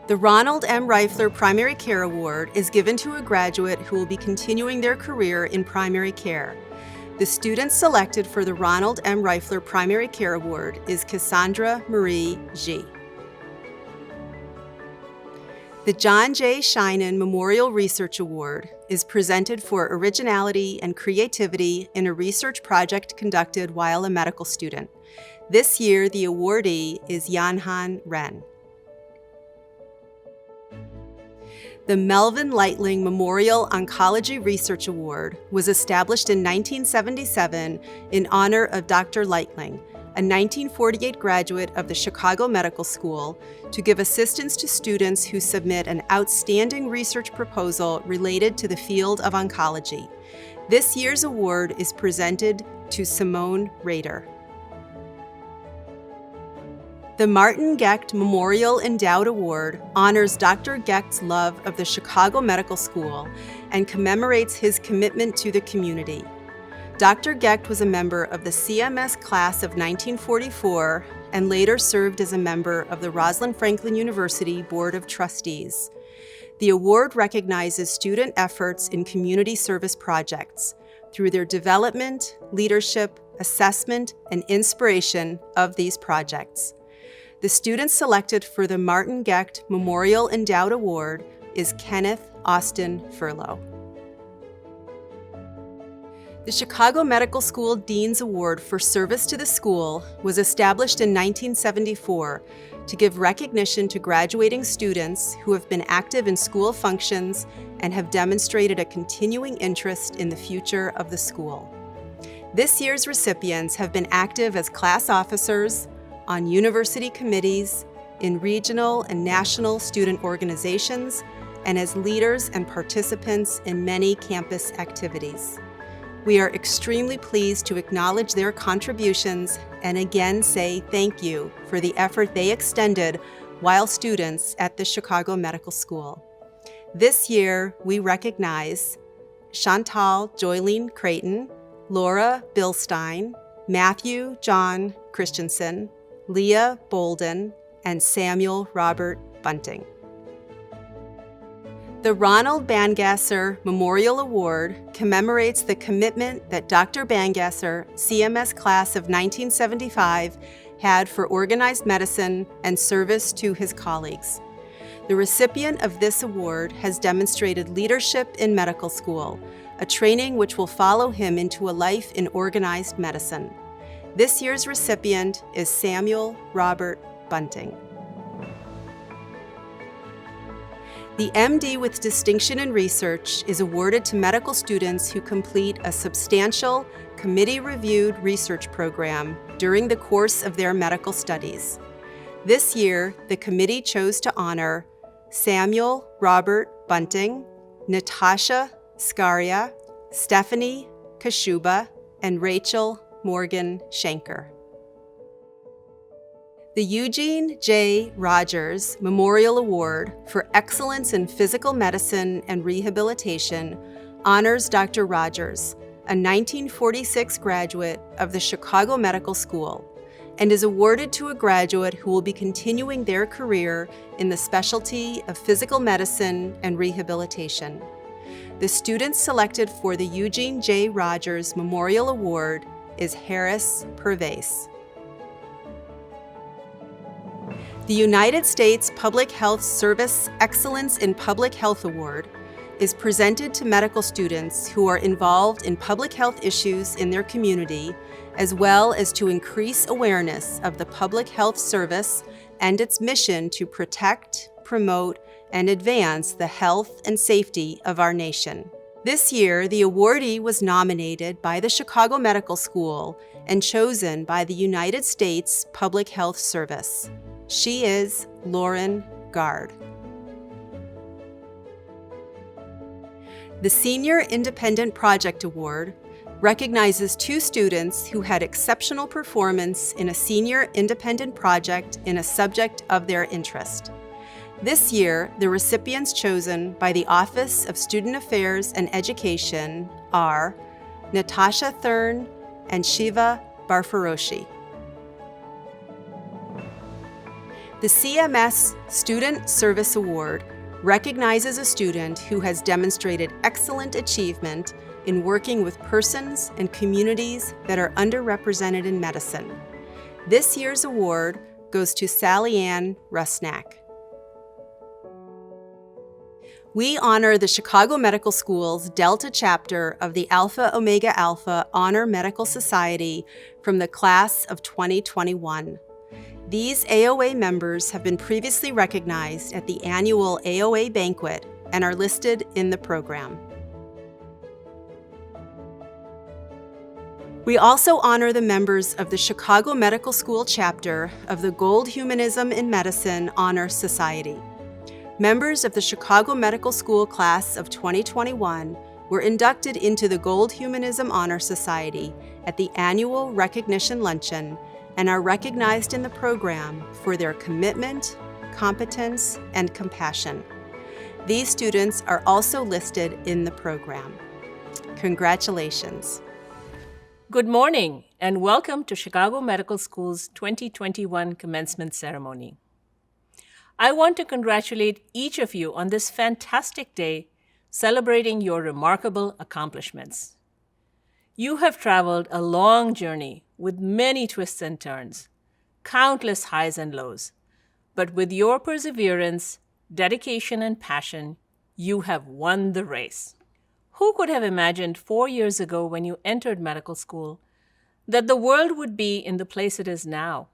The Ronald M. Reifler Primary Care Award is given to a graduate who will be continuing their career in primary care. The student selected for the Ronald M. Reifler Primary Care Award is Cassandra Marie G. The John J. Sheinin Memorial Research Award is presented for originality and creativity in a research project conducted while a medical student. This year, the awardee is Yanhan Ren. The Melvin Lightling Memorial Oncology Research Award was established in 1977 in honor of Dr. Lightling, a 1948 graduate of the Chicago Medical School, to give assistance to students who submit an outstanding research proposal related to the field of oncology. This year's award is presented to Simone Rader. The Martin Gecht Memorial Endowed Award honors Dr. Gecht's love of the Chicago Medical School and commemorates his commitment to the community. Dr. Gecht was a member of the CMS class of 1944 and later served as a member of the Rosalind Franklin University Board of Trustees. The award recognizes student efforts in community service projects through their development, leadership, assessment, and inspiration of these projects. The student selected for the Martin Gecht Memorial Endowed Award is Kenneth Austin Furlow. The Chicago Medical School Dean's Award for Service to the School was established in 1974 to give recognition to graduating students who have been active in school functions and have demonstrated a continuing interest in the future of the school. This year's recipients have been active as class officers, on university committees, in regional and national student organizations, and as leaders and participants in many campus activities. We are extremely pleased to acknowledge their contributions and again say thank you for the effort they extended while students at the Chicago Medical School. This year, we recognize Chantal Joylene Creighton, Laura Bilstein, Matthew John Christensen, Leah Bolden, and Samuel Robert Bunting. The Ronald Bangasser Memorial Award commemorates the commitment that Dr. Bangasser, CMS class of 1975, had for organized medicine and service to his colleagues. The recipient of this award has demonstrated leadership in medical school, a training which will follow him into a life in organized medicine. This year's recipient is Samuel Robert Bunting. The MD with Distinction in Research is awarded to medical students who complete a substantial, committee-reviewed research program during the course of their medical studies. This year, the committee chose to honor Samuel Robert Bunting, Natasha Scaria, Stephanie Kashuba, and Rachel Morgan Schenker. The Eugene J. Rogers Memorial Award for Excellence in Physical Medicine and Rehabilitation honors Dr. Rogers, a 1946 graduate of the Chicago Medical School, and is awarded to a graduate who will be continuing their career in the specialty of physical medicine and rehabilitation. The student selected for the Eugene J. Rogers Memorial Award is Harris Pervase. The United States Public Health Service Excellence in Public Health Award is presented to medical students who are involved in public health issues in their community, as well as to increase awareness of the public health service and its mission to protect, promote, and advance the health and safety of our nation. This year, the awardee was nominated by the Chicago Medical School and chosen by the United States Public Health Service. She is Lauren Gard. The Senior Independent Project Award recognizes 2 students who had exceptional performance in a senior independent project in a subject of their interest. This year, the recipients chosen by the Office of Student Affairs and Education are Natasha Thurn and Shiva Barfaroshi. The CMS Student Service Award recognizes a student who has demonstrated excellent achievement in working with persons and communities that are underrepresented in medicine. This year's award goes to Sally Ann Rusnak. We honor the Chicago Medical School's Delta chapter of the Alpha Omega Alpha Honor Medical Society from the class of 2021. These AOA members have been previously recognized at the annual AOA banquet and are listed in the program. We also honor the members of the Chicago Medical School chapter of the Gold Humanism in Medicine Honor Society. Members of the Chicago Medical School class of 2021 were inducted into the Gold Humanism Honor Society at the annual recognition luncheon and are recognized in the program for their commitment, competence, and compassion. These students are also listed in the program. Congratulations. Good morning and welcome to Chicago Medical School's 2021 commencement ceremony. I want to congratulate each of you on this fantastic day celebrating your remarkable accomplishments. You have traveled a long journey with many twists and turns, countless highs and lows, but with your perseverance, dedication, and passion, you have won the race. Who could have imagined 4 years ago when you entered medical school that the world would be in the place it is now?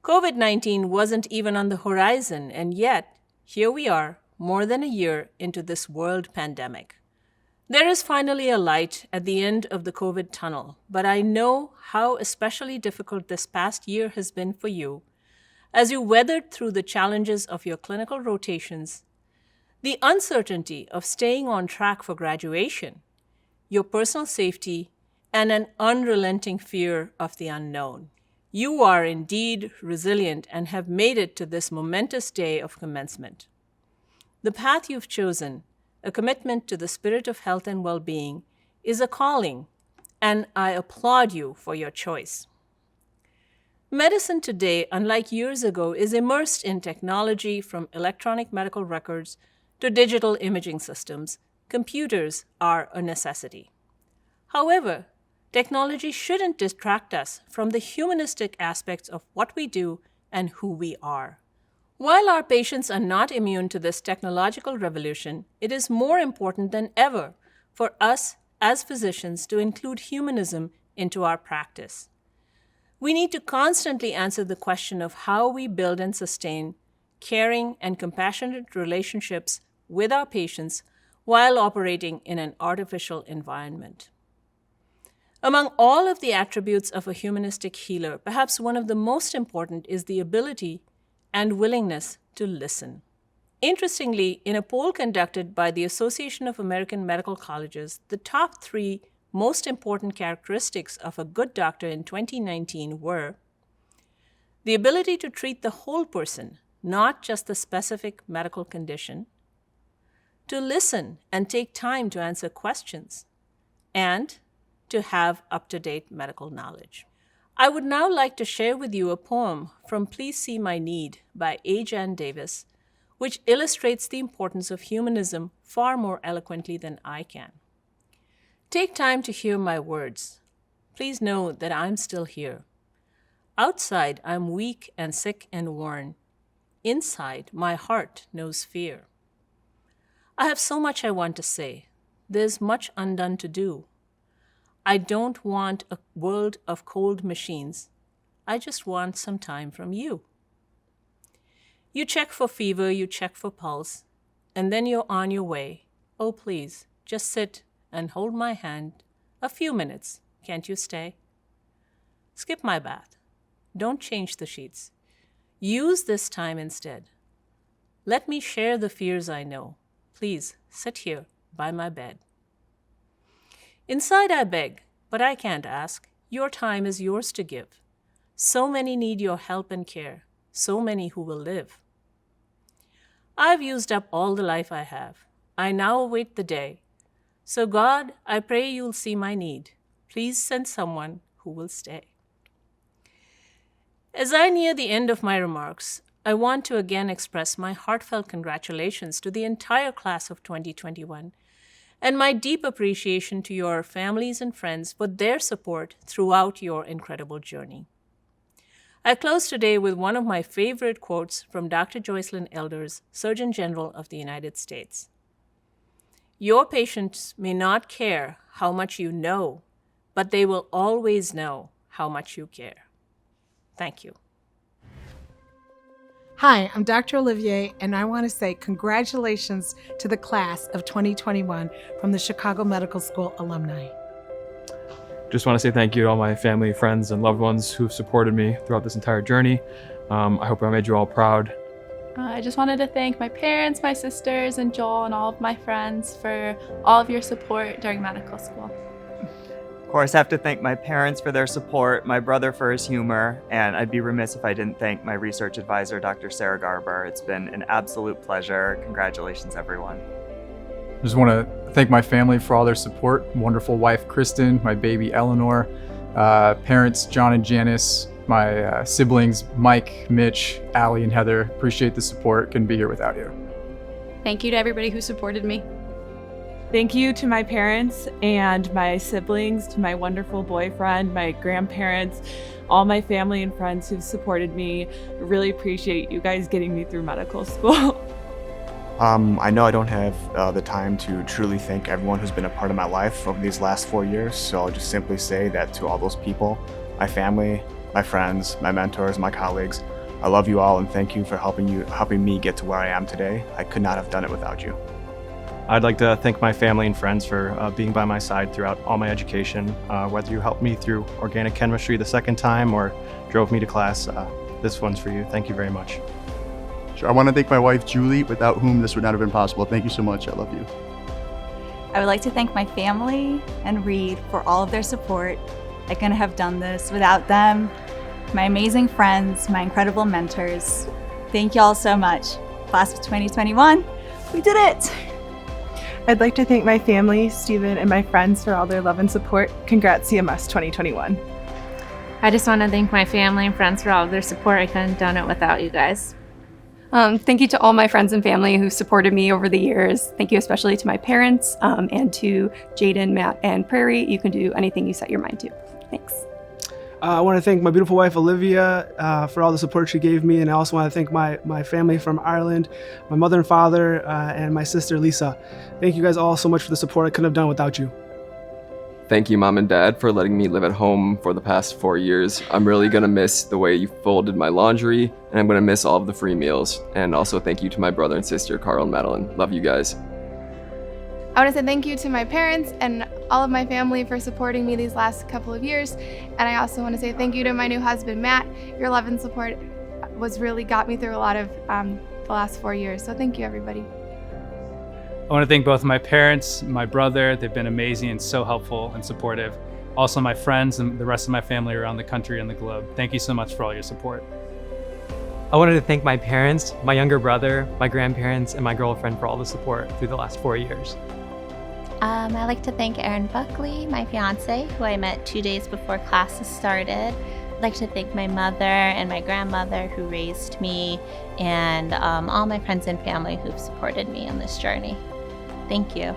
COVID-19 wasn't even on the horizon, and yet, here we are, more than a year into this world pandemic. There is finally a light at the end of the COVID tunnel, but I know how especially difficult this past year has been for you as you weathered through the challenges of your clinical rotations, the uncertainty of staying on track for graduation, your personal safety, and an unrelenting fear of the unknown. You are indeed resilient and have made it to this momentous day of commencement. The path you've chosen, a commitment to the spirit of health and well-being, is a calling, and I applaud you for your choice. Medicine today, unlike years ago, is immersed in technology from electronic medical records to digital imaging systems. Computers are a necessity. However, technology shouldn't distract us from the humanistic aspects of what we do and who we are. While our patients are not immune to this technological revolution, it is more important than ever for us as physicians to include humanism into our practice. We need to constantly answer the question of how we build and sustain caring and compassionate relationships with our patients while operating in an artificial environment. Among all of the attributes of a humanistic healer, perhaps one of the most important is the ability and willingness to listen. Interestingly, in a poll conducted by the Association of American Medical Colleges, the top 3 most important characteristics of a good doctor in 2019 were the ability to treat the whole person, not just the specific medical condition, to listen and take time to answer questions, and to have up-to-date medical knowledge. I would now like to share with you a poem from Please See My Need by A. Jan Davis, which illustrates the importance of humanism far more eloquently than I can. Take time to hear my words. Please know that I'm still here. Outside, I'm weak and sick and worn. Inside, my heart knows fear. I have so much I want to say. There's much undone to do. I don't want a world of cold machines. I just want some time from you. You check for fever, you check for pulse, and then you're on your way. Oh, please, just sit and hold my hand a few minutes. Can't you stay? Skip my bath. Don't change the sheets. Use this time instead. Let me share the fears I know. Please sit here by my bed. Inside I beg, but I can't ask. Your time is yours to give. So many need your help and care, so many who will live. I've used up all the life I have. I now await the day. So God, I pray you'll see my need. Please send someone who will stay. As I near the end of my remarks, I want to again express my heartfelt congratulations to the entire class of 2021 and my deep appreciation to your families and friends for their support throughout your incredible journey. I close today with one of my favorite quotes from Dr. Joycelyn Elders, Surgeon General of the United States. Your patients may not care how much you know, but they will always know how much you care. Thank you. Hi, I'm Dr. Olivier, and I want to say congratulations to the class of 2021 from the Chicago Medical School alumni. Just want to say thank you to all my family, friends, and loved ones who've supported me throughout this entire journey. I hope I made you all proud. I just wanted to thank my parents, my sisters, and Joel, and all of my friends for all of your support during medical school. Of course, I have to thank my parents for their support, my brother for his humor, and I'd be remiss if I didn't thank my research advisor, Dr. Sarah Garber. It's been an absolute pleasure. Congratulations, everyone. I just want to thank my family for all their support. Wonderful wife, Kristen, my baby, Eleanor, parents, John and Janice, my siblings, Mike, Mitch, Allie, and Heather. Appreciate the support. Couldn't be here without you. Thank you to everybody who supported me. Thank you to my parents and my siblings, to my wonderful boyfriend, my grandparents, all my family and friends who've supported me. I really appreciate you guys getting me through medical school. I know I don't have the time to truly thank everyone who's been a part of my life over these last 4 years, so I'll just simply say that to all those people, my family, my friends, my mentors, my colleagues, I love you all and thank you for helping me get to where I am today. I could not have done it without you. I'd like to thank my family and friends for being by my side throughout all my education. Whether you helped me through organic chemistry the second time or drove me to class, this one's for you. Thank you very much. Sure. I want to thank my wife, Julie, without whom this would not have been possible. Thank you so much. I love you. I would like to thank my family and Reed for all of their support. I couldn't have done this without them, my amazing friends, my incredible mentors. Thank you all so much. Class of 2021, we did it! I'd like to thank my family, Stephen, and my friends for all their love and support. Congrats, CMS 2021. I just want to thank my family and friends for all of their support. I couldn't have done it without you guys. Thank you to all my friends and family who supported me over the years. Thank you especially to my parents and to Jaden, Matt, and Prairie. You can do anything you set your mind to. Thanks. I want to thank my beautiful wife, Olivia, for all the support she gave me. And I also want to thank my family from Ireland, my mother and father, and my sister, Lisa. Thank you guys all so much for the support. I couldn't have done without you. Thank you, Mom and Dad, for letting me live at home for the past 4 years. I'm really going to miss the way you folded my laundry, and I'm going to miss all of the free meals. And also thank you to my brother and sister, Carl and Madeline. Love you guys. I want to say thank you to my parents and all of my family for supporting me these last couple of years. And I also want to say thank you to my new husband, Matt. Your love and support really got me through a lot of the last 4 years. So thank you, everybody. I want to thank both my parents, my brother. They've been amazing and so helpful and supportive. Also my friends and the rest of my family around the country and the globe. Thank you so much for all your support. I wanted to thank my parents, my younger brother, my grandparents, and my girlfriend for all the support through the last 4 years. I'd like to thank Aaron Buckley, my fiance, who I met 2 days before classes started. I'd like to thank my mother and my grandmother who raised me, and all my friends and family who've supported me on this journey. Thank you.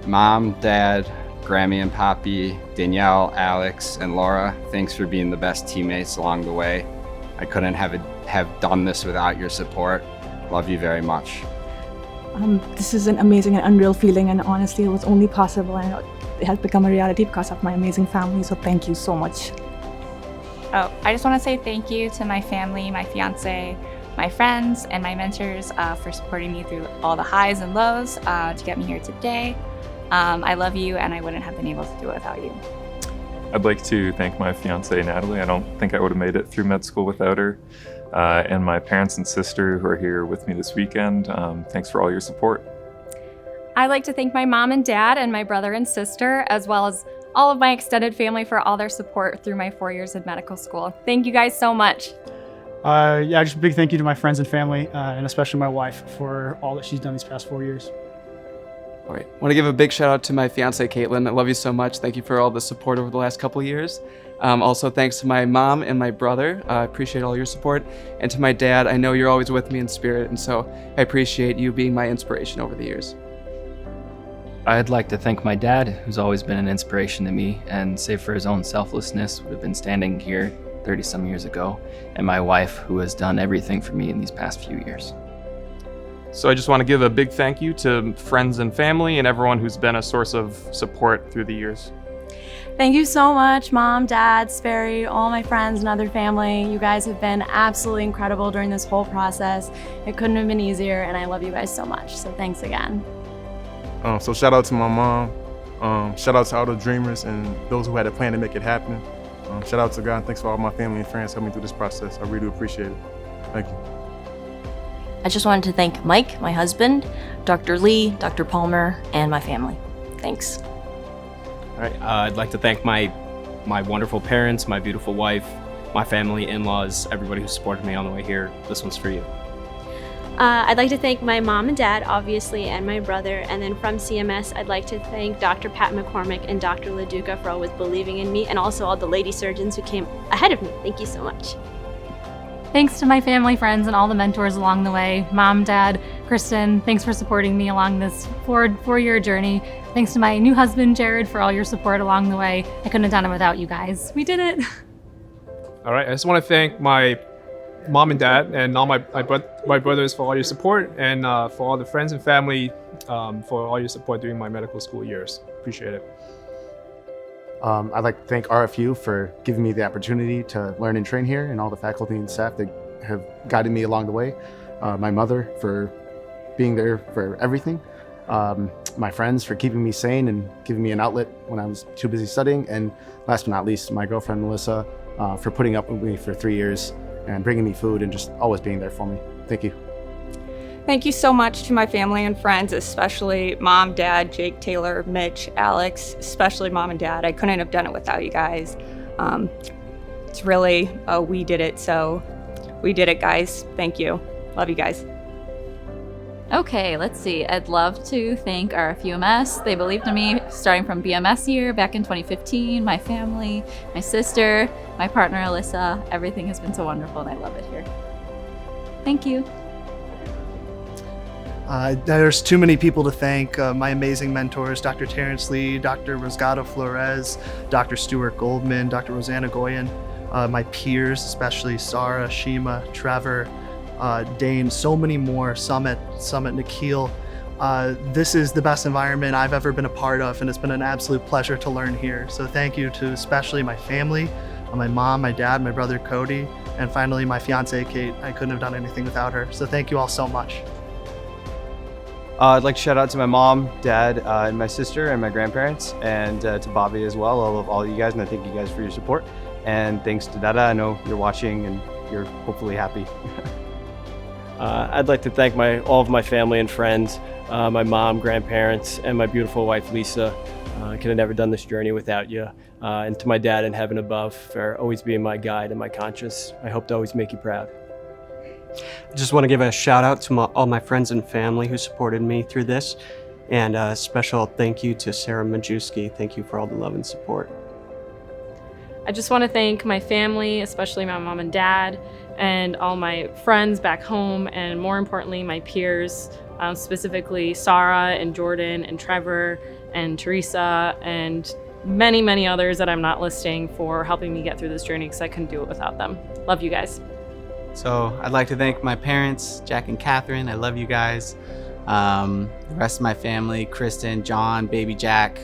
Mom, Dad, Grammy and Poppy, Danielle, Alex, and Laura, thanks for being the best teammates along the way. I couldn't have done this without your support. Love you very much. This is an amazing and unreal feeling, and honestly, it was only possible and it has become a reality because of my amazing family, so thank you so much. Oh, I just want to say thank you to my family, my fiance, my friends, and my mentors for supporting me through all the highs and lows to get me here today. I love you, and I wouldn't have been able to do it without you. I'd like to thank my fiance, Natalie. I don't think I would have made it through med school without her. And my parents and sister who are here with me this weekend. Thanks for all your support. I'd like to thank my mom and dad and my brother and sister, as well as all of my extended family for all their support through my 4 years of medical school. Thank you guys so much. Just a big thank you to my friends and family, and especially my wife for all that she's done these past 4 years. All right, I want to give a big shout out to my fiance, Caitlin. I love you so much. Thank you for all the support over the last couple of years. Also, thanks to my mom and my brother. I appreciate all your support. And to my dad, I know you're always with me in spirit, and so I appreciate you being my inspiration over the years. I'd like to thank my dad, who's always been an inspiration to me, and save for his own selflessness, would have been standing here 30-some years ago, and my wife, who has done everything for me in these past few years. So I just want to give a big thank you to friends and family and everyone who's been a source of support through the years. Thank you so much, Mom, Dad, Sperry, all my friends and other family. You guys have been absolutely incredible during this whole process. It couldn't have been easier, and I love you guys so much. So thanks again. So shout out to my mom. Shout out to all the dreamers and those who had a plan to make it happen. Shout out to God, and thanks for all my family and friends helping me through this process. I really do appreciate it. Thank you. I just wanted to thank Mike, my husband, Dr. Lee, Dr. Palmer, and my family. Thanks. All right, I'd like to thank my wonderful parents, my beautiful wife, my family, in-laws, everybody who supported me on the way here. This one's for you. I'd like to thank my mom and dad, obviously, and my brother. And then from CMS, I'd like to thank Dr. Pat McCormick and Dr. LaDuca for always believing in me, and also all the lady surgeons who came ahead of me. Thank you so much. Thanks to my family, friends, and all the mentors along the way. Mom, Dad, Kristen, thanks for supporting me along this four-year journey. Thanks to my new husband, Jared, for all your support along the way. I couldn't have done it without you guys. We did it. All right, I just want to thank my mom and dad and all my brothers for all your support, and for all the friends and family for all your support during my medical school years. Appreciate it. I'd like to thank RFU for giving me the opportunity to learn and train here, and all the faculty and staff that have guided me along the way. My mother for being there for everything. My friends for keeping me sane and giving me an outlet when I was too busy studying. And last but not least, my girlfriend Melissa for putting up with me for 3 years and bringing me food and just always being there for me. Thank you. Thank you so much to my family and friends, especially Mom, Dad, Jake, Taylor, Mitch, Alex, especially Mom and Dad. I couldn't have done it without you guys. It's really, we did it, so we did it, guys. Thank you. Love you guys. Okay, let's see. I'd love to thank RFUMS. They believed in me starting from BMS year back in 2015, my family, my sister, my partner Alyssa. Everything has been so wonderful and I love it here. Thank you. There's too many people to thank. My amazing mentors, Dr. Terrence Lee, Dr. Rosgado Flores, Dr. Stuart Goldman, Dr. Rosanna Goyen, my peers, especially Sarah, Shima, Trevor, Dane, so many more, Summit, Nikhil. This is the best environment I've ever been a part of, and it's been an absolute pleasure to learn here. So thank you to especially my family, my mom, my dad, my brother Cody, and finally my fiance Kate. I couldn't have done anything without her. So thank you all so much. I'd like to shout out to my mom, dad, and my sister and my grandparents, and to Bobby as well. I love all of you guys, and I thank you guys for your support. And thanks to Dada, I know you're watching and you're hopefully happy. I'd like to thank all of my family and friends, my mom, grandparents, and my beautiful wife, Lisa. I could have never done this journey without you. And to my dad in heaven above for always being my guide and my conscience. I hope to always make you proud. I just want to give a shout out to all my friends and family who supported me through this. And a special thank you to Sarah Majewski. Thank you for all the love and support. I just want to thank my family, especially my mom and dad, and all my friends back home, and more importantly, my peers, specifically Sarah and Jordan and Trevor and Teresa and many, many others that I'm not listing for helping me get through this journey because I couldn't do it without them. Love you guys. So I'd like to thank my parents, Jack and Catherine. I love you guys. The rest of my family, Kristen, John, baby Jack.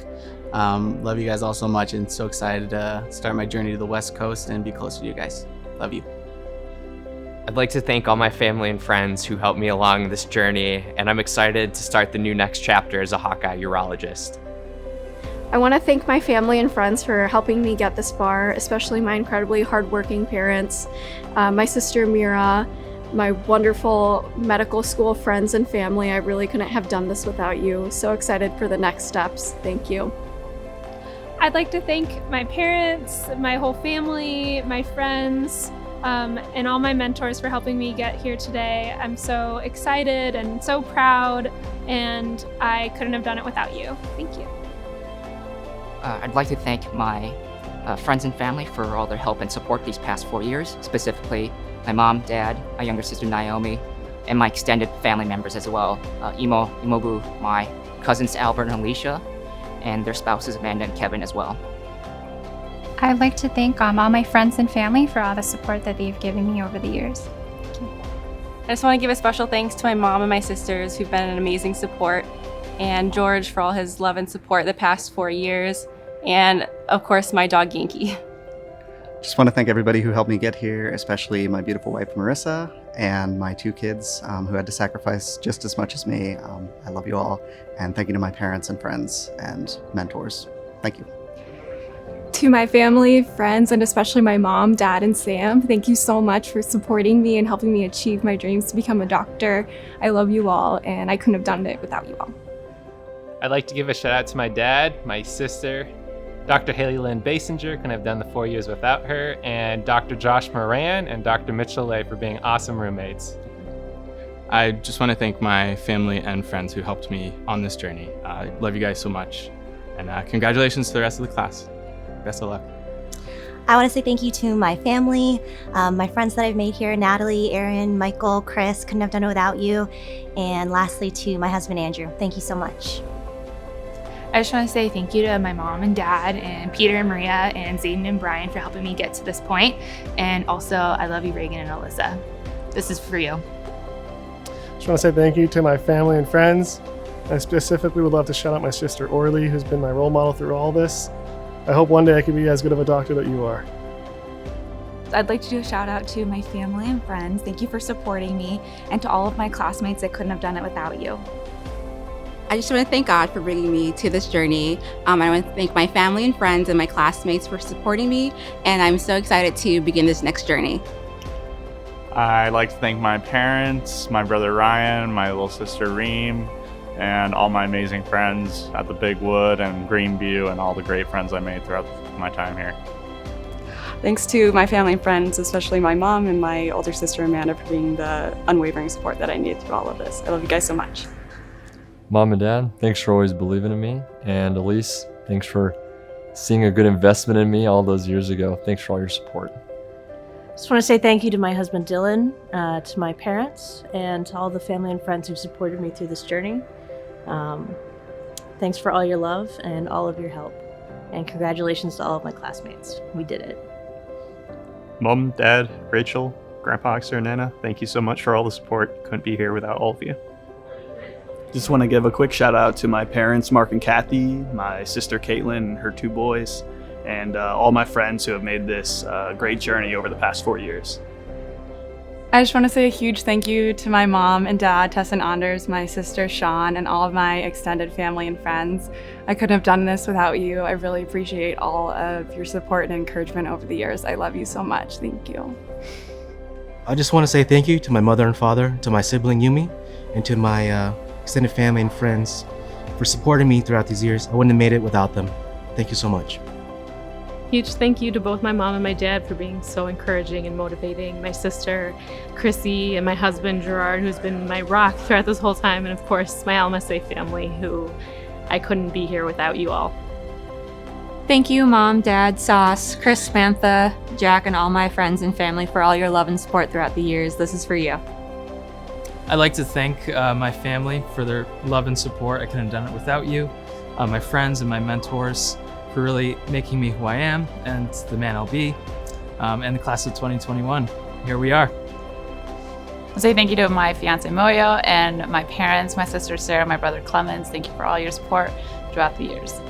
Love you guys all so much and so excited to start my journey to the West Coast and be closer to you guys. Love you. I'd like to thank all my family and friends who helped me along this journey, and I'm excited to start the new next chapter as a Hawkeye urologist. I want to thank my family and friends for helping me get this far, especially my incredibly hardworking parents, my sister Mira, my wonderful medical school friends and family. I really couldn't have done this without you. So excited for the next steps. Thank you. I'd like to thank my parents, my whole family, my friends, and all my mentors for helping me get here today. I'm so excited and so proud, and I couldn't have done it without you. Thank you. I'd like to thank my friends and family for all their help and support these past 4 years, specifically my mom, dad, my younger sister Naomi, and my extended family members as well, Imobu, my cousins Albert and Alicia, and their spouses Amanda and Kevin as well. I'd like to thank all my friends and family for all the support that they've given me over the years. I just want to give a special thanks to my mom and my sisters who've been an amazing support, and George for all his love and support the past 4 years, and of course my dog Yankee. Just want to thank everybody who helped me get here, especially my beautiful wife, Marissa, and my 2 kids who had to sacrifice just as much as me. I love you all. And thank you to my parents and friends and mentors. Thank you. To my family, friends, and especially my mom, dad, and Sam, thank you so much for supporting me and helping me achieve my dreams to become a doctor. I love you all, and I couldn't have done it without you all. I'd like to give a shout out to my dad, my sister, Dr. Haley Lynn Basinger, couldn't have done the 4 years without her, and Dr. Josh Moran and Dr. Mitchell Lay for being awesome roommates. I just want to thank my family and friends who helped me on this journey. I love you guys so much. And congratulations to the rest of the class. Best of luck. I want to say thank you to my family, my friends that I've made here, Natalie, Aaron, Michael, Chris, couldn't have done it without you. And lastly to my husband, Andrew. Thank you so much. I just want to say thank you to my mom and dad and Peter and Maria and Zayden and Brian for helping me get to this point. And also, I love you, Reagan and Alyssa. This is for you. Just want to say thank you to my family and friends. I specifically would love to shout out my sister Orly, who's been my role model through all this. I hope one day I can be as good of a doctor that you are. I'd like to do a shout out to my family and friends. Thank you for supporting me, and to all of my classmates that couldn't have done it without you. I just want to thank God for bringing me to this journey. I want to thank my family and friends and my classmates for supporting me, and I'm so excited to begin this next journey. I'd like to thank my parents, my brother Ryan, my little sister Reem, and all my amazing friends at the Big Wood and Greenview, and all the great friends I made throughout my time here. Thanks to my family and friends, especially my mom and my older sister Amanda, for being the unwavering support that I needed through all of this. I love you guys so much. Mom and Dad, thanks for always believing in me. And Elise, thanks for seeing a good investment in me all those years ago. Thanks for all your support. Just want to say thank you to my husband Dylan, to my parents, and to all the family and friends who supported me through this journey. Thanks for all your love and all of your help. And congratulations to all of my classmates. We did it. Mom, Dad, Rachel, Grandpa Oxer, and Nana, thank you so much for all the support. Couldn't be here without all of you. Just want to give a quick shout out to my parents, Mark and Kathy, my sister Caitlin and her 2 boys, and all my friends who have made this great journey over the past 4 years. I just want to say a huge thank you to my mom and dad, Tess and Anders, my sister Sean, and all of my extended family and friends. I couldn't have done this without you. I really appreciate all of your support and encouragement over the years. I love you so much. Thank you. I just want to say thank you to my mother and father, to my sibling Yumi, and to my extended family and friends for supporting me throughout these years. I wouldn't have made it without them. Thank you so much. Huge thank you to both my mom and my dad for being so encouraging and motivating. My sister, Chrissy, and my husband, Gerard, who's been my rock throughout this whole time. And of course, my LMSA family, who I couldn't be here without you all. Thank you, Mom, Dad, Sauce, Chris, Samantha, Jack, and all my friends and family for all your love and support throughout the years. This is for you. I'd like to thank my family for their love and support. I couldn't have done it without you. My friends and my mentors for really making me who I am and the man I'll be. And the class of 2021. Here we are. I'll say thank you to my fiance Moyo and my parents, my sister Sarah, my brother Clemens. Thank you for all your support throughout the years.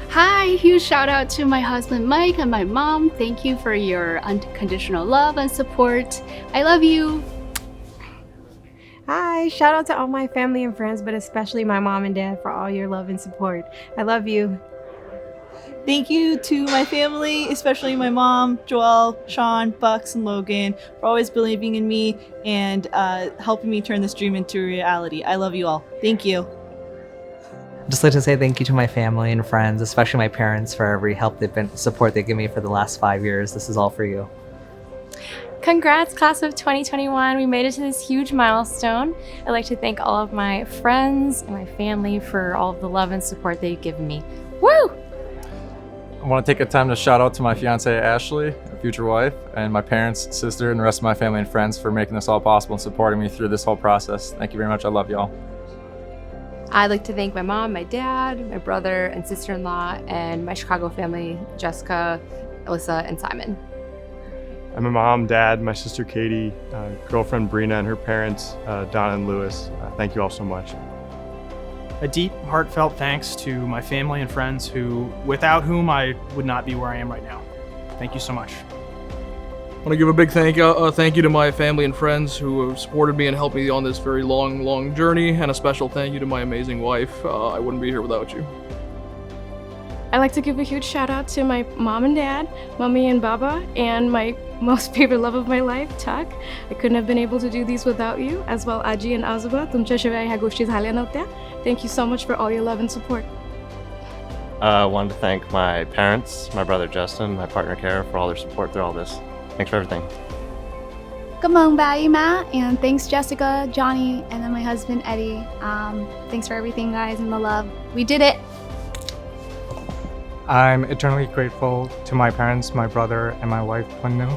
Hi, huge shout out to my husband Mike and my mom. Thank you for your unconditional love and support. I love you. Hi, shout out to all my family and friends, but especially my mom and dad for all your love and support. I love you. Thank you to my family, especially my mom, Joelle, Sean, Bucks, and Logan, for always believing in me and helping me turn this dream into reality. I love you all. Thank you. I'd just like to say thank you to my family and friends, especially my parents, for every support they give me for the last 5 years. This is all for you. Congrats, class of 2021. We made it to this huge milestone. I'd like to thank all of my friends and my family for all of the love and support they've given me. Woo! I want to take a time to shout out to my fiance Ashley, future wife, and my parents, sister, and the rest of my family and friends for making this all possible and supporting me through this whole process. Thank you very much. I love y'all. I'd like to thank my mom, my dad, my brother and sister-in-law, and my Chicago family, Jessica, Alyssa, and Simon. And my mom, dad, my sister Katie, girlfriend Brina, and her parents, Donna and Lewis. Thank you all so much. A deep, heartfelt thanks to my family and friends without whom I would not be where I am right now. Thank you so much. I want to give a big thank you to my family and friends who have supported me and helped me on this very long journey, and a special thank you to my amazing wife. I wouldn't be here without you. I'd like to give a huge shout out to my mom and dad, Mommy and Baba, and my most favorite love of my life, Tuck. I couldn't have been able to do these without you, as well Aji and Azuba. तुमच्याशिवाय ह्या गोष्टी झाल्या नव्हत्या. Thank you so much for all your love and support. I wanted to thank my parents, my brother Justin, my partner Kara, for all their support through all this. Thanks for everything. Come on, Matt, and thanks Jessica, Johnny, and then my husband Eddie. Thanks for everything, guys, and the love. We did it. I'm eternally grateful to my parents, my brother, and my wife, Punnu.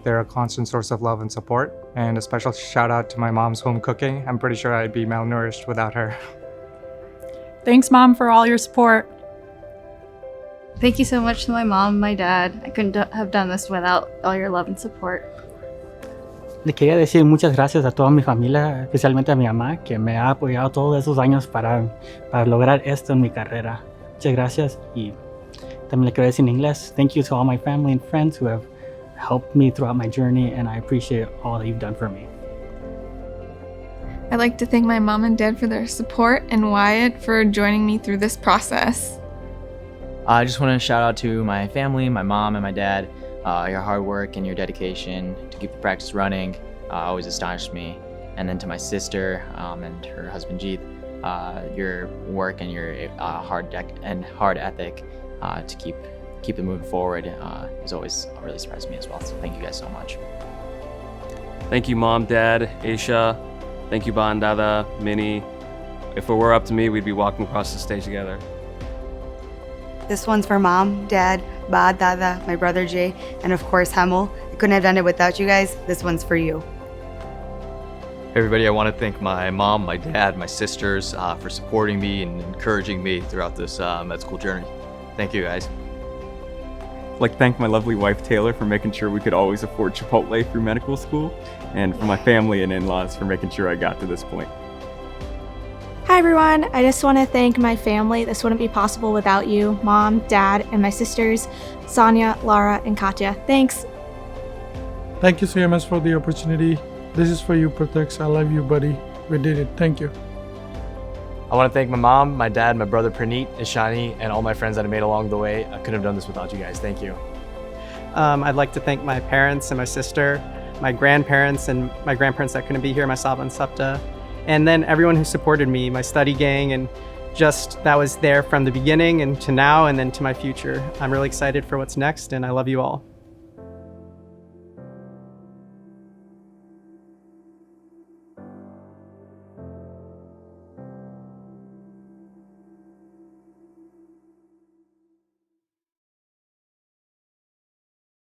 They're a constant source of love and support. And a special shout out to my mom's home cooking. I'm pretty sure I'd be malnourished without her. Thanks, Mom, for all your support. Thank you so much to my mom and my dad. I couldn't have done this without all your love and support. Le quería decir muchas gracias a toda mi familia, especialmente a mi mamá, que me ha apoyado todos esos años para lograr esto en mi carrera. Muchas gracias, y también le quiero decir en inglés, thank you to all my family and friends who have helped me throughout my journey, and I appreciate all that you've done for me. I'd like to thank my mom and dad for their support, and Wyatt for joining me through this process. I just want to shout out to my family, my mom and my dad. Your hard work and your dedication to keep the practice running always astonished me. And then to my sister and her husband Jeet, your work and your hard ethic to keep it moving forward has always really surprised me as well. So thank you guys so much. Thank you, Mom, Dad, Aisha. Thank you, Ban, Dada, Minnie. If it were up to me, we'd be walking across the stage together. This one's for Mom, Dad, Ba, Dada, my brother Jay, and of course Hamel. I couldn't have done it without you guys. This one's for you. Hey everybody, I want to thank my mom, my dad, my sisters for supporting me and encouraging me throughout this med school journey. Thank you guys. I'd like to thank my lovely wife Taylor for making sure we could always afford Chipotle through medical school, and for my family and in-laws for making sure I got to this point. Hi everyone, I just want to thank my family. This wouldn't be possible without you, Mom, Dad, and my sisters, Sonia, Lara, and Katya. Thanks. Thank you, CMS, for the opportunity. This is for you, Pratex. I love you, buddy. We did it. Thank you. I want to thank my mom, my dad, my brother Praneet, Ishani, and all my friends that I made along the way. I couldn't have done this without you guys. Thank you. I'd like to thank my parents and my sister, my grandparents and my grandparents that couldn't be here, my Saba and Sapta, and then everyone who supported me, my study gang, and just that was there from the beginning and to now and then to my future. I'm really excited for what's next, and I love you all.